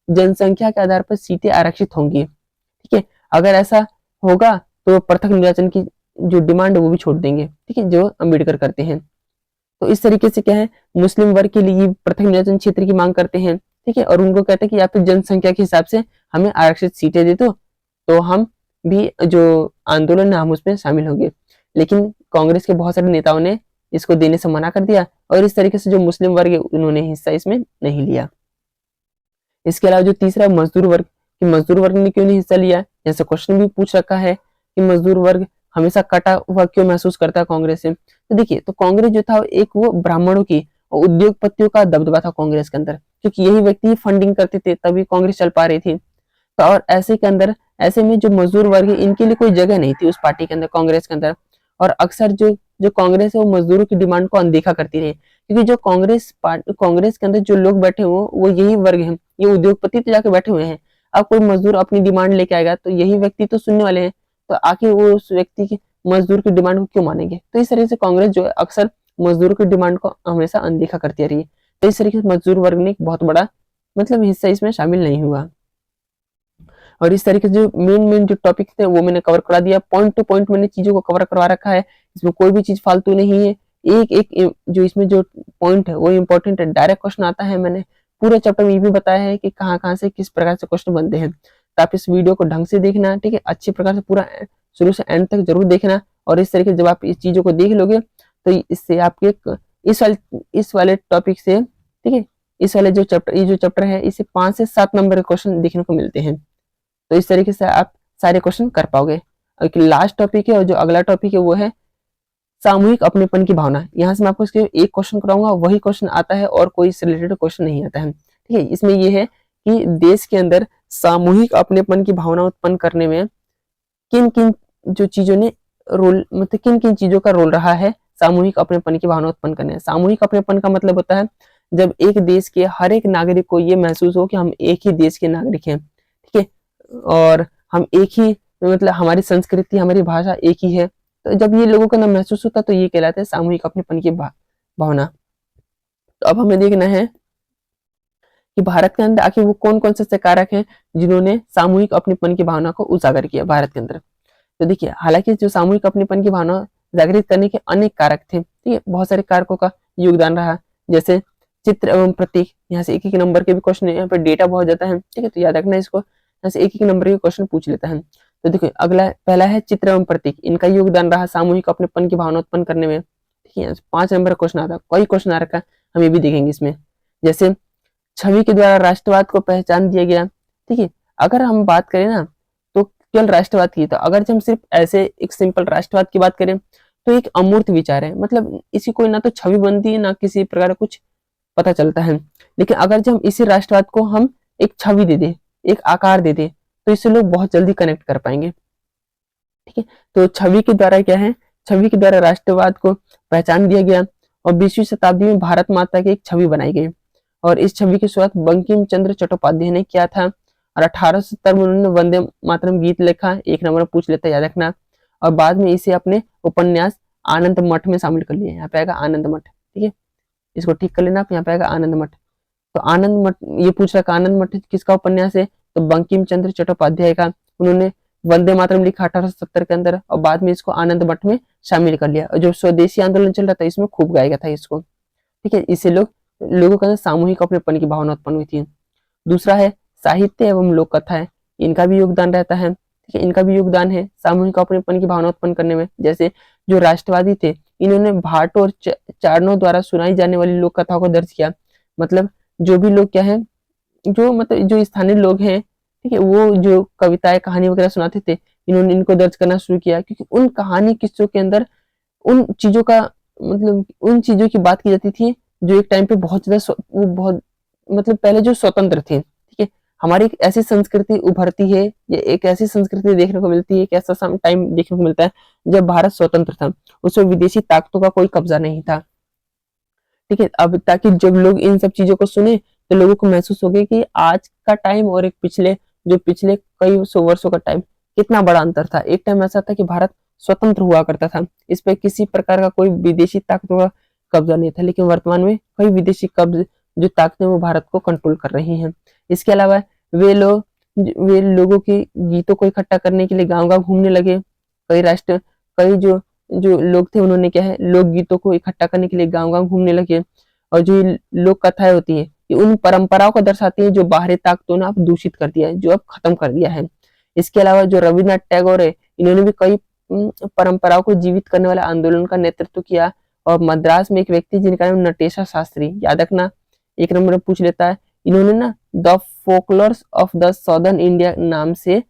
जनसंख्या के आधार पर सीटें आरक्षित होंगी। ठीक है, अगर ऐसा होगा तो पृथक निर्वाचन की जो डिमांड है वो भी छोड़ देंगे। ठीक है, जो अम्बेडकर करते हैं। तो इस तरीके से क्या है, मुस्लिम वर्ग के लिए पृथक निर्वाचन क्षेत्र की मांग करते हैं। ठीक है, और उनको कहते हैं कि या फिर जनसंख्या के हिसाब से हमें आरक्षित सीटें दे दो, तो हम भी जो आंदोलन है हम उसमें शामिल होंगे। लेकिन कांग्रेस के बहुत सारे नेताओं ने इसको देने से मना कर दिया, और इस तरीके से जो मुस्लिम वर्ग है उन्होंने हिस्सा इसमें नहीं लिया। इसके अलावा जो तीसरा मजदूर वर्ग, कि मजदूर वर्ग ने क्यों नहीं हिस्सा लिया, जैसे क्वेश्चन भी पूछ रखा है कि मजदूर वर्ग हमेशा कटा हुआ क्यों महसूस करता है कांग्रेस से। तो देखिए, तो कांग्रेस जो था एक वो ब्राह्मणों की और उद्योगपतियों का दबदबा था कांग्रेस के अंदर, क्योंकि यही व्यक्ति फंडिंग करते थे तभी कांग्रेस चल पा रही थी। तो और ऐसे के अंदर, ऐसे में जो मजदूर वर्ग है इनके लिए कोई जगह नहीं थी उस पार्टी के अंदर, कांग्रेस के अंदर। और अक्सर जो जो कांग्रेस है वो मजदूरों की डिमांड को अनदेखा करती रही, क्योंकि जो कांग्रेस के अंदर जो लोग बैठे हुए वो यही वर्ग है, ये उद्योगपति तो जाके बैठे हुए हैं। अब कोई मजदूर अपनी डिमांड लेके आएगा तो यही व्यक्ति तो सुनने वाले हैं, तो आके वो उस व्यक्ति की, मजदूर की डिमांड को क्यों मानेंगे। तो इस तरीके से कांग्रेस जो है अक्सर मजदूर की डिमांड को हमेशा अनदेखा करती रही। तो इस तरीके से मजदूर वर्ग ने एक बहुत बड़ा मतलब हिस्सा इसमें शामिल नहीं हुआ। और इस तरीके से जो मेन जो टॉपिक थे वो मैंने कवर करा दिया, पॉइंट टू पॉइंट मैंने चीजों को कवर करवा रखा है, इसमें कोई भी चीज फालतू नहीं है। एक एक जो इसमें जो पॉइंट है वो इंपॉर्टेंट है, डायरेक्ट क्वेश्चन आता है। मैंने पूरे चैप्टर में ये भी बताया है कि कहाँ कहाँ से किस प्रकार से क्वेश्चन बनते हैं। तो आप इस वीडियो को ढंग से देखना, ठीक है, अच्छी प्रकार से पूरा शुरू से एंड तक जरूर देखना। और इस तरीके से जब आप इस चीजों को देख लोगे तो इससे आपके इस वाले टॉपिक से, ठीक है, इस वाले जो चैप्टर, ये जो चैप्टर है इसे 5 से 7 नंबर के क्वेश्चन देखने को मिलते हैं। तो इस तरीके से आप सारे क्वेश्चन कर पाओगे। और लास्ट टॉपिक है और जो अगला टॉपिक है वो है सामूहिक अपनेपन की भावना। यहाँ से मैं आपको इसके एक क्वेश्चन कराऊंगा, वही क्वेश्चन आता है और कोई इससे रिलेटेड क्वेश्चन नहीं आता है। ठीक है, इसमें ये है कि देश के अंदर सामूहिक अपनेपन की भावना उत्पन्न करने में किन किन जो चीजों ने रोल, मतलब किन किन चीजों का रोल रहा है सामूहिक अपनेपन की भावना उत्पन्न करने। सामूहिक अपनेपन का मतलब होता है जब एक देश के हर एक नागरिक को ये महसूस हो कि हम एक ही देश के नागरिक हैं। ठीक है, और हम एक ही, मतलब हमारी संस्कृति, हमारी भाषा एक ही है। तो जब ये लोगों को ना महसूस होता तो ये कहलाता है सामूहिक अपनेपन की भावना। तो अब हमें देखना है कि भारत के अंदर आखिर वो कौन कौन से कारक हैं जिन्होंने सामूहिक अपनेपन की भावना को उजागर किया भारत के अंदर। तो देखिए, हालांकि जो सामूहिक अपनेपन की भावना जागृत करने के अनेक कारक थे, ठीक है, बहुत सारे कारकों का योगदान रहा, जैसे चित्र एवं प्रतीक। यहाँ से एक एक नंबर के भी क्वेश्चन, यहाँ पे डेटा बहुत ज्यादा है, ठीक है, तो याद रखना इसको, यहाँ से एक एक नंबर के क्वेश्चन पूछ लेता है। तो देखिए, अगला पहला है चित्र एवं प्रतीक, इनका योगदान रहा सामूहिक अपनेपन की भावना उत्पन्न करने में। ठीक है, 5 नंबर का क्वेश्चन आता है, कोई क्वेश्चन आ रखा है, हम ये भी देखेंगे इसमें। जैसे छवि के द्वारा राष्ट्रवाद को पहचान दिया गया। ठीक है, अगर हम बात करें ना तो केवल राष्ट्रवाद की, तो अगर हम सिर्फ ऐसे एक सिंपल राष्ट्रवाद की बात करें तो एक अमूर्त विचार है, मतलब इसी कोई ना तो छवि बनती है ना किसी प्रकार कुछ पता चलता है। लेकिन अगर जब हम इसी राष्ट्रवाद को हम एक छवि दे दे, एक आकार दे दे, तो इससे लोग बहुत जल्दी कनेक्ट कर पाएंगे। ठीक है, तो छवि के द्वारा क्या है, छवि के द्वारा राष्ट्रवाद को पहचान दिया गया और 20वीं शताब्दी में भारत माता की एक छवि बनाई गई। और इस छवि की शुरुआत बंकिम चंद्र चट्टोपाध्याय ने किया था और 1870 में उन्होंने वंदे मातरम गीत लिखा, एक नंबर पूछ लेता है, याद रखना। और बाद में इसे अपने उपन्यास आनंद मठ में शामिल कर लिया, यहाँ पे आएगा आनंद मठ। ठीक है, इसको ठीक कर लेना आप, यहाँ पे आएगा आनंद मठ। तो आनंद मठ, ये पूछ रखा आनंद मठ किसका उपन्यास है, तो बंकिम चंद्र चट्टोपाध्याय का। उन्होंने वंदे मातरम लिखा 1870 के अंदर और बाद में इसको आनंद मठ में शामिल कर लिया। और जो स्वदेशी आंदोलन चल रहा था इसमें खूब गाया गया था इसको। ठीक है, इससे लोगों के अंदर सामूहिक अपनेपन की भावना उत्पन्न हुई थी। दूसरा है साहित्य एवं लोक कथा है, इनका भी योगदान रहता है। ठीक है, इनका भी योगदान है सामूहिक अपनेपन की भावना उत्पन्न करने में। जैसे जो राष्ट्रवादी थे इन्होंने भाट और चारणों द्वारा सुनाई जाने वाली लोक कथाओं को दर्ज किया। मतलब जो भी लोग क्या है, जो मतलब जो स्थानीय लोग हैं, ठीक है, वो जो कविताएं कहानी वगैरह सुनाते थे, इन्होंने इनको दर्ज करना शुरू किया, क्योंकि उन कहानी किस्सों के अंदर उन चीजों का, मतलब उन चीजों की बात की जाती थी जो एक टाइम पे बहुत ज्यादा वो बहुत, मतलब पहले जो स्वतंत्र थे। ठीक है, हमारी एक ऐसी संस्कृति उभरती है, ये एक ऐसी संस्कृति देखने को मिलती है, एक ऐसा टाइम देखने को मिलता है जब भारत स्वतंत्र था, उसमें विदेशी ताकतों का कोई कब्जा नहीं था। ठीक है, अब ताकि जब लोग इन सब चीजों को सुने तो लोगों को महसूस हो गया कि आज का टाइम और एक पिछले कई सौ वर्षों का टाइम, कितना बड़ा अंतर था। एक टाइम ऐसा था कि भारत स्वतंत्र हुआ करता था, इस पे किसी प्रकार का कोई विदेशी ताकतों का कब्जा नहीं था, लेकिन वर्तमान में कई विदेशी कब्ज जो ताकतें वो भारत को कंट्रोल कर रही हैं। इसके अलावा वे लोगों के गीतों को इकट्ठा करने के लिए गांव-गांव घूमने लगे। कई जो जो लोग थे उन्होंने क्या है, लोक गीतों को इकट्ठा करने के लिए गांव-गांव घूमने लगे। और जो ये लोक कथाएं होती है, ये उन परंपराओं को दर्शाती है जो बाहरी ताकतों ने अब दूषित कर दिया है, जो अब खत्म कर दिया है। इसके अलावा जो रविन्द्रनाथ टैगोर है, इन्होंने भी कई परंपराओं को जीवित करने वाले आंदोलन का नेतृत्व किया। और मद्रास में एक व्यक्ति जिनका नाम नटेशा शास्त्री, याद रखना, एक नंबर में पूछ लेता है, इन्होंने ना the folklores of the southern India नाम से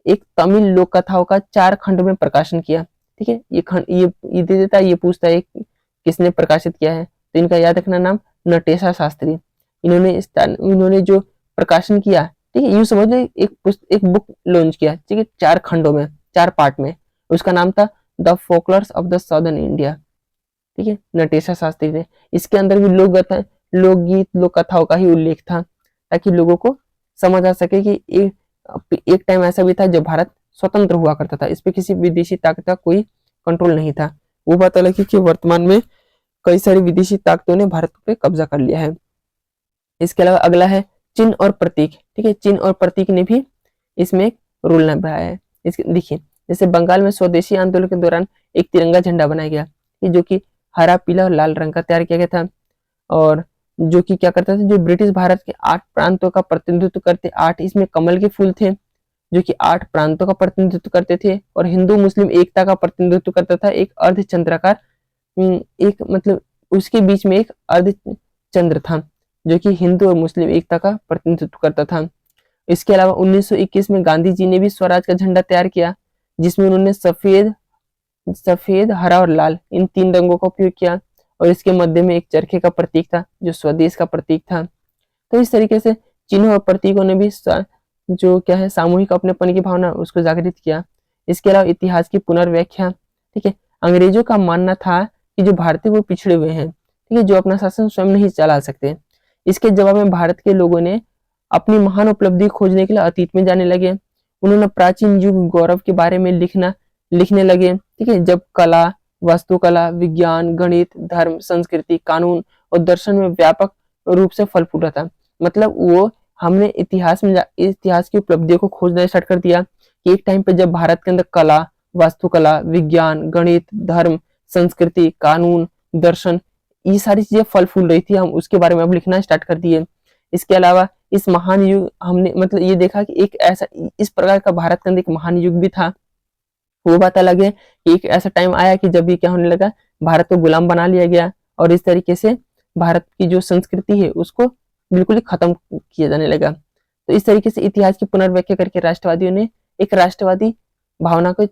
एक तमिल लोक कथाओं का 4 खंड में प्रकाशन किया। ठीक है, ये खंड ये दे देता है, ये पूछता है किसने प्रकाशित किया है, तो इनका याद रखना नाम नटेशा शास्त्री। इन्होंने जो प्रकाशन किया, ठीक है, यूं समझ लो एक बुक लॉन्च किया, ठीक है, 4 खंडों में, 4 पार्ट में। उसका नाम था the folklores of the southern India, ठीक है, नटेशा शास्त्री ने। इसके अंदर भी लोकगीत लोक कथाओं का ही उल्लेख था, ताकि लोगों को समझ आ सके कि एक टाइम ऐसा भी था जब भारत स्वतंत्र हुआ करता था, इस पे किसी विदेशी ताकत का कोई कंट्रोल नहीं था। वो बात अलग है कि वर्तमान में कई सारी विदेशी ताकतों ने भारत पे कब्जा कर लिया है। इसके अलावा अगला है चिन्ह और प्रतीक। ठीक है, चिन्ह और प्रतीक ने भी इसमें एक रोल निभाया है। इसके देखिए, जैसे बंगाल में स्वदेशी आंदोलन के दौरान एक तिरंगा झंडा बनाया गया, जो कि हरा, पीला और लाल रंग का तैयार किया गया था, और जो कि क्या करता था, जो ब्रिटिश भारत के 8 प्रांतों का प्रतिनिधित्व करते, 8 इसमें कमल के फूल थे, जो कि 8 प्रांतों का प्रतिनिधित्व करते थे, और हिंदू मुस्लिम एकता का प्रतिनिधित्व करता था एक अर्धचंद्राकार, एक मतलब उसके बीच में एक अर्धचंद्र था, जो कि हिंदू और मुस्लिम एकता का प्रतिनिधित्व करता था। इसके अलावा 1921 में गांधी जी ने भी स्वराज का झंडा तैयार किया, जिसमें उन्होंने सफेद, हरा और लाल इन 3 रंगों का उपयोग किया, और इसके मध्य में एक चरखे का प्रतीक था, जो स्वदेश का प्रतीक था। तो इस तरीके से चिन्हों और प्रतीकों ने भी जो क्या है, सामूहिक अपनेपन की भावना उसको जागृत किया। इसके अलावा इतिहास की पुनर्व्याख्या। ठीक है, अंग्रेजों का मानना था कि जो भारतीय वो पिछड़े हुए हैं, ठीक है, जो अपना शासन स्वयं नहीं चला सकते। इसके जवाब में भारत के लोगों ने अपनी महान उपलब्धि खोजने के लिए अतीत में जाने लगे। उन्होंने प्राचीन युग गौरव के बारे में लिखने लगे। ठीक है, जब कला, वास्तुकला, विज्ञान, गणित, धर्म, संस्कृति, कानून और दर्शन में व्यापक रूप से फल फूला था। मतलब वो हमने इतिहास की उपलब्धियों को खोजना स्टार्ट कर दिया कि एक टाइम पे जब भारत के अंदर कला, वास्तुकला, विज्ञान, गणित, धर्म, संस्कृति, कानून, दर्शन, ये सारी चीजें फल फूल रही थी, हम उसके बारे में अब लिखना स्टार्ट कर दिए। इसके अलावा इस महान युग हमने मतलब ये देखा कि एक ऐसा इस प्रकार का भारत के अंदर एक महान युग भी था। वो बात अलग है कि एक ऐसा टाइम आया कि जब ये क्या होने लगा, भारत को गुलाम बना लिया गया, और इस तरीके से भारत की जो संस्कृति है उसको बिल्कुल ही खत्म किया जाने लगा। तो इस तरीके से इतिहास की पुनर्व्याख्या करके राष्ट्रवादियों ने एक राष्ट्रवादी भावना को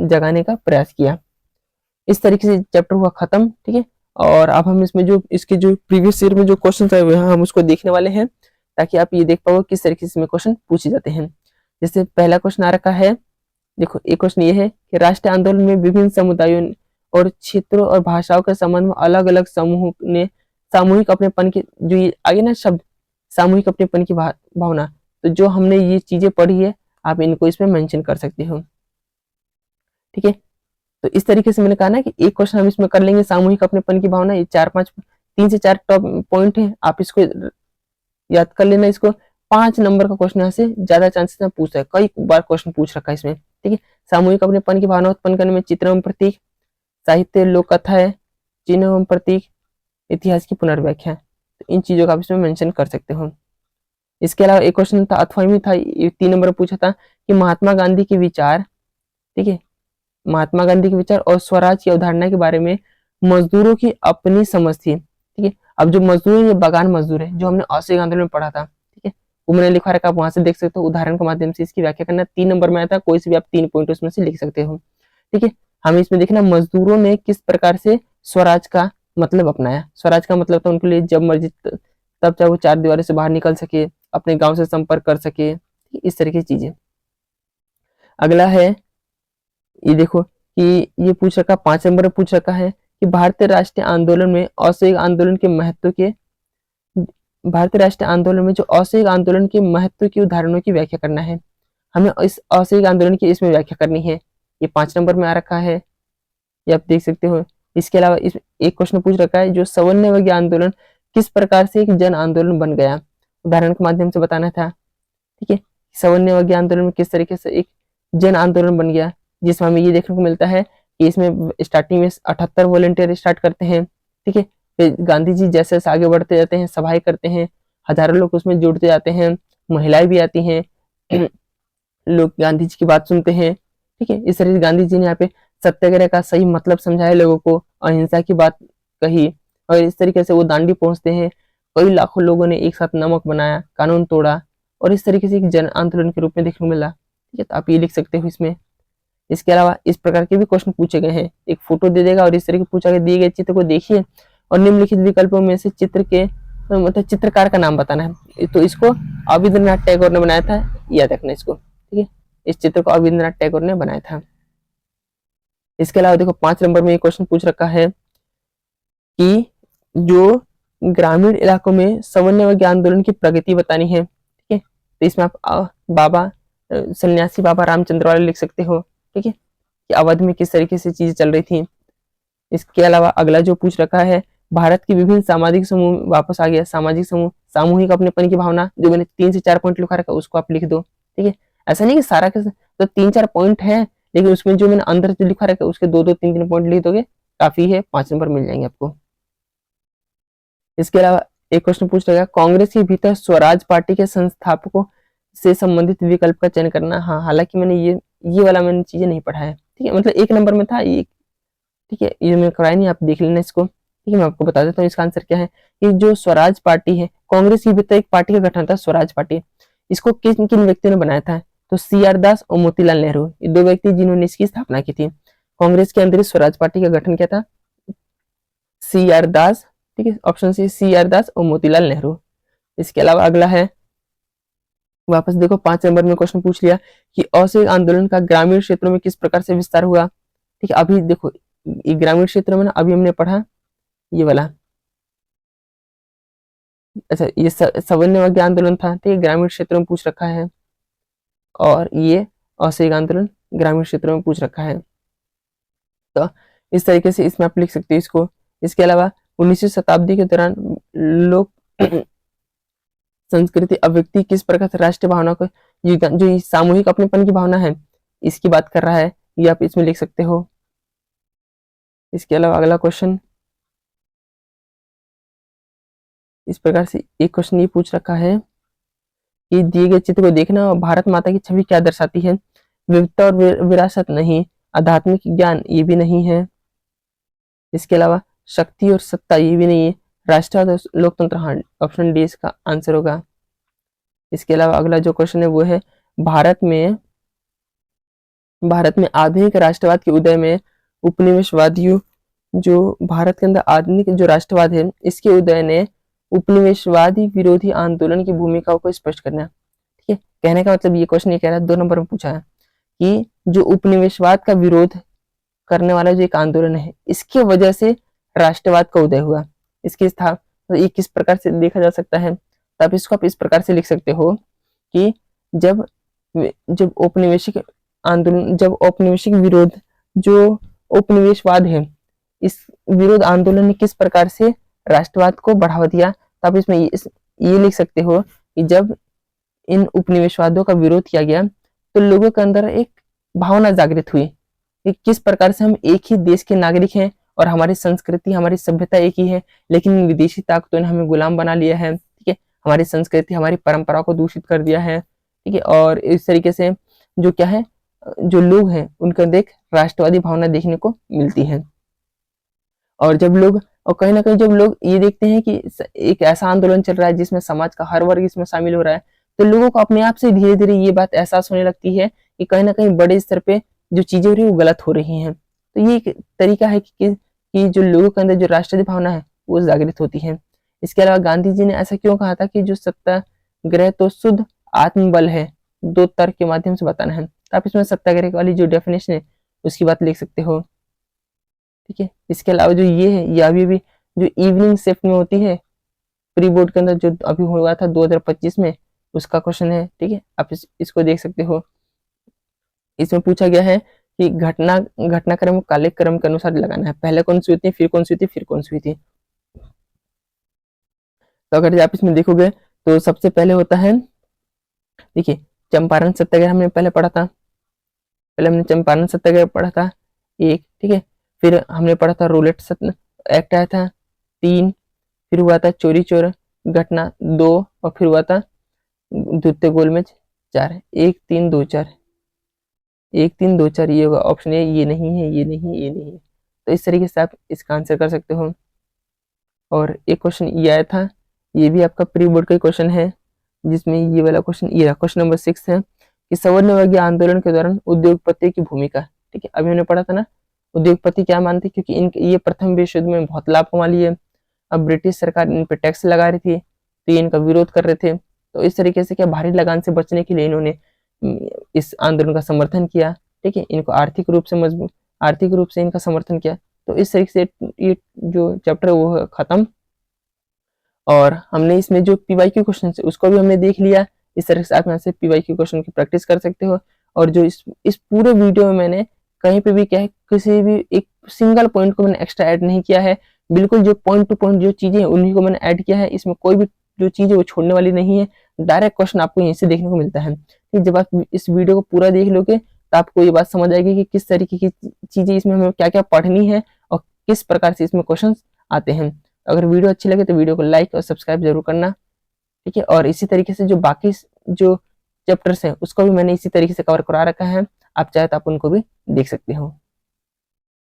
जगाने का प्रयास किया। इस तरीके से चैप्टर हुआ खत्म। ठीक है, और अब हम इसमें जो इसके जो प्रीवियस ईयर में जो क्वेश्चन आए हुए हैं हम उसको देखने वाले हैं, ताकि आप ये देख पाओ किस तरीके से इसमें क्वेश्चन पूछे जाते हैं। जैसे पहला क्वेश्चन आ रखा है, देखो एक क्वेश्चन ये है कि राष्ट्रीय आंदोलन में विभिन्न समुदायों और क्षेत्रों और भाषाओं के संबंध में अलग अलग समूहों ने सामूहिक अपनेपन की, जो ये आगे ना शब्द सामूहिक अपनेपन की भावना, तो जो हमने ये चीजें पढ़ी है आप इनको इसमें मेंशन कर सकते हो। ठीक है, तो इस तरीके से मैंने कहा ना कि एक क्वेश्चन हम इसमें कर लेंगे सामूहिक अपनेपन की भावना, ये 3 से 4 टॉप पॉइंट है, आप इसको याद कर लेना। इसको 5 नंबर का क्वेश्चन यहाँ से ज्यादा चांसेस में पूछा है, कई बार क्वेश्चन पूछ रखा है इसमें। ठीक है, सामूहिक अपनेपन की भावना उत्पन्न करने में चित्र एवं प्रतीक, साहित्य, लोक कथा है, चिन्ह एवं प्रतीक, इतिहास की पुनर्व्याख्या, तो इन चीजों का आप इसमें मेंशन कर सकते हो। इसके अलावा एक क्वेश्चन था अथवा में था, 3 नंबर पूछा था कि महात्मा गांधी के विचार, ठीक है, महात्मा गांधी के विचार और स्वराज की अवधारणा के बारे में मजदूरों की अपनी समझ थी। ठीक है, अब जो मजदूर है, बागान मजदूर है, जो हमने असहयोग आंदोलन में पढ़ा था, ठीक है, वो मैंने लिखा रखा, आप वहां से देख सकते हो, उदाहरण के माध्यम से इसकी व्याख्या करना। 3 नंबर में आया था, कोई से भी आप 3 पॉइंट उसमें से लिख सकते हो। ठीक है, हमें इसमें देखना मजदूरों ने किस प्रकार से स्वराज का मतलब अपनाया। स्वराज का मतलब था उनके लिए जब मर्जी तब चाहे वो 4 दीवारों से बाहर निकल सके, अपने गांव से संपर्क कर सके, इस तरह की चीजें। अगला है, ये देखो कि ये पूछ रखा 5 नंबर में पूछ रखा है कि भारतीय राष्ट्रीय आंदोलन में असहयोग आंदोलन के महत्व के भारतीय राष्ट्रीय आंदोलन में जो असहयोग आंदोलन के महत्व की उदाहरणों की व्याख्या करना है। हमें इस असहयोग आंदोलन की इसमें व्याख्या करनी है। ये 5 नंबर में आ रखा है, ये आप देख सकते हो। इसके अलावा इस एक क्वेश्चन पूछ रखा है, जो सवर्णवर्गीय आंदोलन किस प्रकार से एक जन आंदोलन बन गया, उदाहरण के माध्यम से बताना था। ठीक है, सवर्णवर्गीय आंदोलन में किस तरीके से एक जन आंदोलन बन गया, जिसमें हमें ये देखने को मिलता है कि इसमें स्टार्टिंग में 78 वॉलेंटियर स्टार्ट करते हैं। ठीक है, फिर गांधी जी जैसे जैसे आगे बढ़ते जाते हैं, सभाएं करते हैं, हजारों लोग उसमें जुड़ते जाते हैं, महिलाएं भी आती हैं, लोग गांधी जी की बात सुनते हैं। ठीक है, इस तरह से गांधी जी ने यहाँ पे सत्याग्रह का सही मतलब समझाया लोगों को, अहिंसा की बात कही, और इस तरीके से वो दांडी पहुंचते हैं। कई लाखों लोगों ने एक साथ नमक बनाया, कानून तोड़ा, और इस तरीके से एक जन आंदोलन के रूप में देखने को मिला। ठीक है, तो आप ये लिख सकते हो इसमें। इसके अलावा इस प्रकार के भी क्वेश्चन पूछे गए हैं, एक फोटो दे देगा और इस तरह के पूछा गया, दिए गए चित्र को देखिए और निम्नलिखित विकल्पों में से चित्र के मतलब चित्रकार का नाम बताना है। तो इसको अविंद्रनाथ टैगोर ने बनाया था, याद रखना इसको। ठीक है, इस चित्र को अविंद्रनाथ टैगोर ने बनाया था। इसके अलावा देखो 5 नंबर में एक क्वेश्चन पूछ रखा है कि जो ग्रामीण इलाकों में सवर्णवर्गीय आंदोलन की प्रगति बतानी है। ठीक है, तो इसमें आप बाबा सन्यासी बाबा रामचंद्र वाले लिख सकते हो। ठीक है, कि अवध में किस तरीके से चीजें चल रही थी। इसके अलावा अगला जो पूछ रखा है, भारत के विभिन्न सामाजिक समूह, वापस आ गया सामाजिक समूह, सामूहिक अपनेपन की भावना, जो मैंने 3 से 4 पॉइंट लिखा रखा उसको आप लिख दो। ठीक है, ऐसा नहीं कि सारा के तो 3-4 पॉइंट है, लेकिन उसमें जो मैंने अंदर जो लिखा रखा उसके 2-2 3-3 पॉइंट लिख दोगे, काफी है, 5 नंबर मिल जाएंगे आपको। इसके अलावा एक क्वेश्चन पूछ रहा है, कांग्रेस के भीतर स्वराज पार्टी के संस्थापकों से संबंधित विकल्प का चयन करना। हाँ, हालांकि मैंने ये वाला मैंने चीजें नहीं पढ़ा है। ठीक है, मतलब 1 नंबर में था ये। ठीक है, ये मैंने कराया नहीं, आप देख लेना इसको। ठीक है, मैं आपको बता देता हूँ इसका आंसर क्या है। ये जो स्वराज पार्टी है, कांग्रेस की भीतर एक पार्टी का गठन था, स्वराज पार्टी। इसको किन किन व्यक्तियों ने बनाया था, तो CR दास और मोतीलाल नेहरू, ये 2 व्यक्ति जिन्होंने इसकी स्थापना की थी। कांग्रेस के अंदर स्वराज पार्टी का गठन किया था CR दास। ठीक है, ऑप्शन सी CR दास और मोतीलाल नेहरू। इसके अलावा अगला है, वापस देखो 5 नंबर में क्वेश्चन पूछ लिया कि असहयोग आंदोलन का ग्रामीण क्षेत्रों में किस प्रकार से विस्तार हुआ। ठीक है, अभी देखो ये ग्रामीण क्षेत्र में ना, अभी हमने पढ़ा ये वाला, अच्छा ये सवर्णवर्गीय आंदोलन था। ठीक है, ग्रामीण क्षेत्रों में पूछ रखा है, और ये असहयोग आंदोलन ग्रामीण क्षेत्रों में पूछ रखा है। तो इस तरीके से इसमें आप लिख सकते हो इसको। इसके अलावा 19वीं शताब्दी के दौरान लोग संस्कृति अभिव्यक्ति किस प्रकार से राष्ट्रीय भावना को, जो सामूहिक अपनेपन की भावना है, इसकी बात कर रहा है, ये आप इसमें लिख सकते हो। इसके अलावा अगला क्वेश्चन इस प्रकार से एक क्वेश्चन ये पूछ रखा है कि दिए गए चित्र को देखना, भारत माता की छवि क्या दर्शाती है, विविधता और विरासत नहीं, आध्यात्मिक ज्ञान ये भी नहीं है, इसके अलावा शक्ति और सत्ता ये भी नहीं है, राष्ट्रवाद और लोकतंत्र, हाँ ऑप्शन डी इसका आंसर होगा। इसके अलावा अगला जो क्वेश्चन है वो है, भारत में आधुनिक राष्ट्रवाद के उदय में उपनिवेशवादियों, जो भारत के अंदर आधुनिक जो राष्ट्रवाद है इसके उदय ने उपनिवेशवादी विरोधी आंदोलन की भूमिका को स्पष्ट करना। ठीक है, कहने का मतलब ये क्वेश्चन ये कह रहा है, 2 नंबर में पूछा है कि जो उपनिवेशवाद का विरोध करने वाला जो एक आंदोलन है, इसकी वजह से राष्ट्रवाद का उदय हुआ। इसकी स्थापना ये किस प्रकार से देखा जा सकता है, तब इसको आप इस प्रकार से लिख सकते हो कि जब जब औपनिवेशिक आंदोलन, जब औपनिवेशिक विरोध, जो उपनिवेशवाद है, इस विरोध आंदोलन ने किस प्रकार से राष्ट्रवाद को बढ़ावा दिया, तो आप इसमें ये लिख सकते हो कि जब इन उपनिवेशवादों का विरोध किया गया तो लोगों के अंदर एक भावना जागृत हुई कि किस प्रकार से हम एक ही देश के नागरिक हैं और हमारी संस्कृति हमारी सभ्यता एक ही है, लेकिन विदेशी ताकतों ने हमें गुलाम बना लिया है। ठीक है, हमारी संस्कृति हमारी परंपरा को दूषित कर दिया है। ठीक है, और इस तरीके से जो क्या है, जो लोग हैं उनका देख राष्ट्रवादी भावना देखने को मिलती है। और जब लोग, और कहीं ना कहीं जब लोग ये देखते हैं कि एक ऐसा आंदोलन चल रहा है जिसमें समाज का हर वर्ग इसमें शामिल हो रहा है, तो लोगों को अपने आप से धीरे धीरे ये बात एहसास होने लगती है कि कहीं ना कहीं बड़े स्तर पे जो चीजें हो रही है वो गलत हो रही हैं। तो ये एक तरीका है कि जो लोगों के अंदर जो राष्ट्रवादी भावना है वो जागृत होती है। इसके अलावा गांधी जी ने ऐसा क्यों कहा था कि जो सत्याग्रह तो शुद्ध आत्मबल है, 2 तर्क के माध्यम से बताना है। तो आप इसमें सत्याग्रह वाली जो डेफिनेशन है उसकी बात लिख सकते हो। ठीक है, इसके अलावा जो ये है, ये अभी भी जो इवनिंग शिफ्ट में होती है प्री बोर्ड के अंदर, जो अभी हुआ था 2025 में, उसका क्वेश्चन है। ठीक है, आप इसको देख सकते हो। इसमें पूछा गया है कि घटनाक्रम को कालक्रम के अनुसार लगाना है, पहले कौन सी हुई थी, फिर कौन सी हुई थी, फिर कौन सी हुई थी। तो अगर आप इसमें देखोगे तो सबसे पहले होता है, देखिए चंपारण सत्याग्रह हमने पहले पढ़ा था, पहले हमने चंपारण सत्याग्रह पढ़ा था एक, ठीक है। फिर हमने पढ़ा था रूलेट सत्य एक्ट आया था 3, फिर हुआ था चोरी चोर घटना 2, और फिर हुआ था द्वितीय गोलमेज 4। 1 3 2 4, 1 3 2 4 ये होगा ऑप्शन ए, ये नहीं है, ये नहीं है, ये नहीं है। तो इस तरीके से आप इसका आंसर कर सकते हो। और एक क्वेश्चन ये आया था, ये भी आपका प्री बोर्ड का क्वेश्चन है, जिसमें ये वाला क्वेश्चन, ये क्वेश्चन नंबर 6 है कि सवर्णवर्गीय आंदोलन के दौरान उद्योगपति की भूमिका, ठीक है। अभी हमने पढ़ा था ना उद्योगपति क्या मानते, क्योंकि ये प्रथम विश्व युद्ध में बहुत लाभ कमा लिए, अब ब्रिटिश सरकार इन पे टैक्स लगा रही थी, तो ये इनका विरोध कर रहे थे। तो इस तरीके से क्या भारी लगान से बचने के लिए इन्होंने इस आंदोलन का समर्थन किया, ठीक है। इनको आर्थिक रूप से इनका समर्थन किया। तो इस तरीके से ये जो चैप्टर वो खत्म। और हमने इसमें जो पीवाईक्यू क्वेश्चन है उसको भी हमने देख लिया। इस तरह से आप यहाँ से पीवाईक्यू क्वेश्चन की प्रैक्टिस कर सकते हो। और जो इस पूरे वीडियो में मैंने कहीं पे भी क्या है, किसी भी एक सिंगल पॉइंट को मैंने एक्स्ट्रा ऐड नहीं किया है, बिल्कुल जो पॉइंट टू पॉइंट जो चीजें हैं उन्हीं को मैंने ऐड किया है। इसमें कोई भी जो चीज है वो छोड़ने वाली नहीं है, डायरेक्ट क्वेश्चन आपको यहीं से देखने को मिलता है। ठीक, जब आप इस वीडियो को पूरा देख लोगे तो आपको ये बात समझ आएगी कि किस तरीके की चीजें इसमें हमें क्या क्या पढ़नी है और किस प्रकार से इसमें क्वेश्चन आते हैं। अगर वीडियो अच्छी लगे तो वीडियो को लाइक और सब्सक्राइब जरूर करना, ठीक है। और इसी तरीके से जो बाकी जो चैप्टर्स हैं उसको भी मैंने इसी तरीके से कवर करा रखा है, आप चाहे तो आप उनको भी देख सकते हो।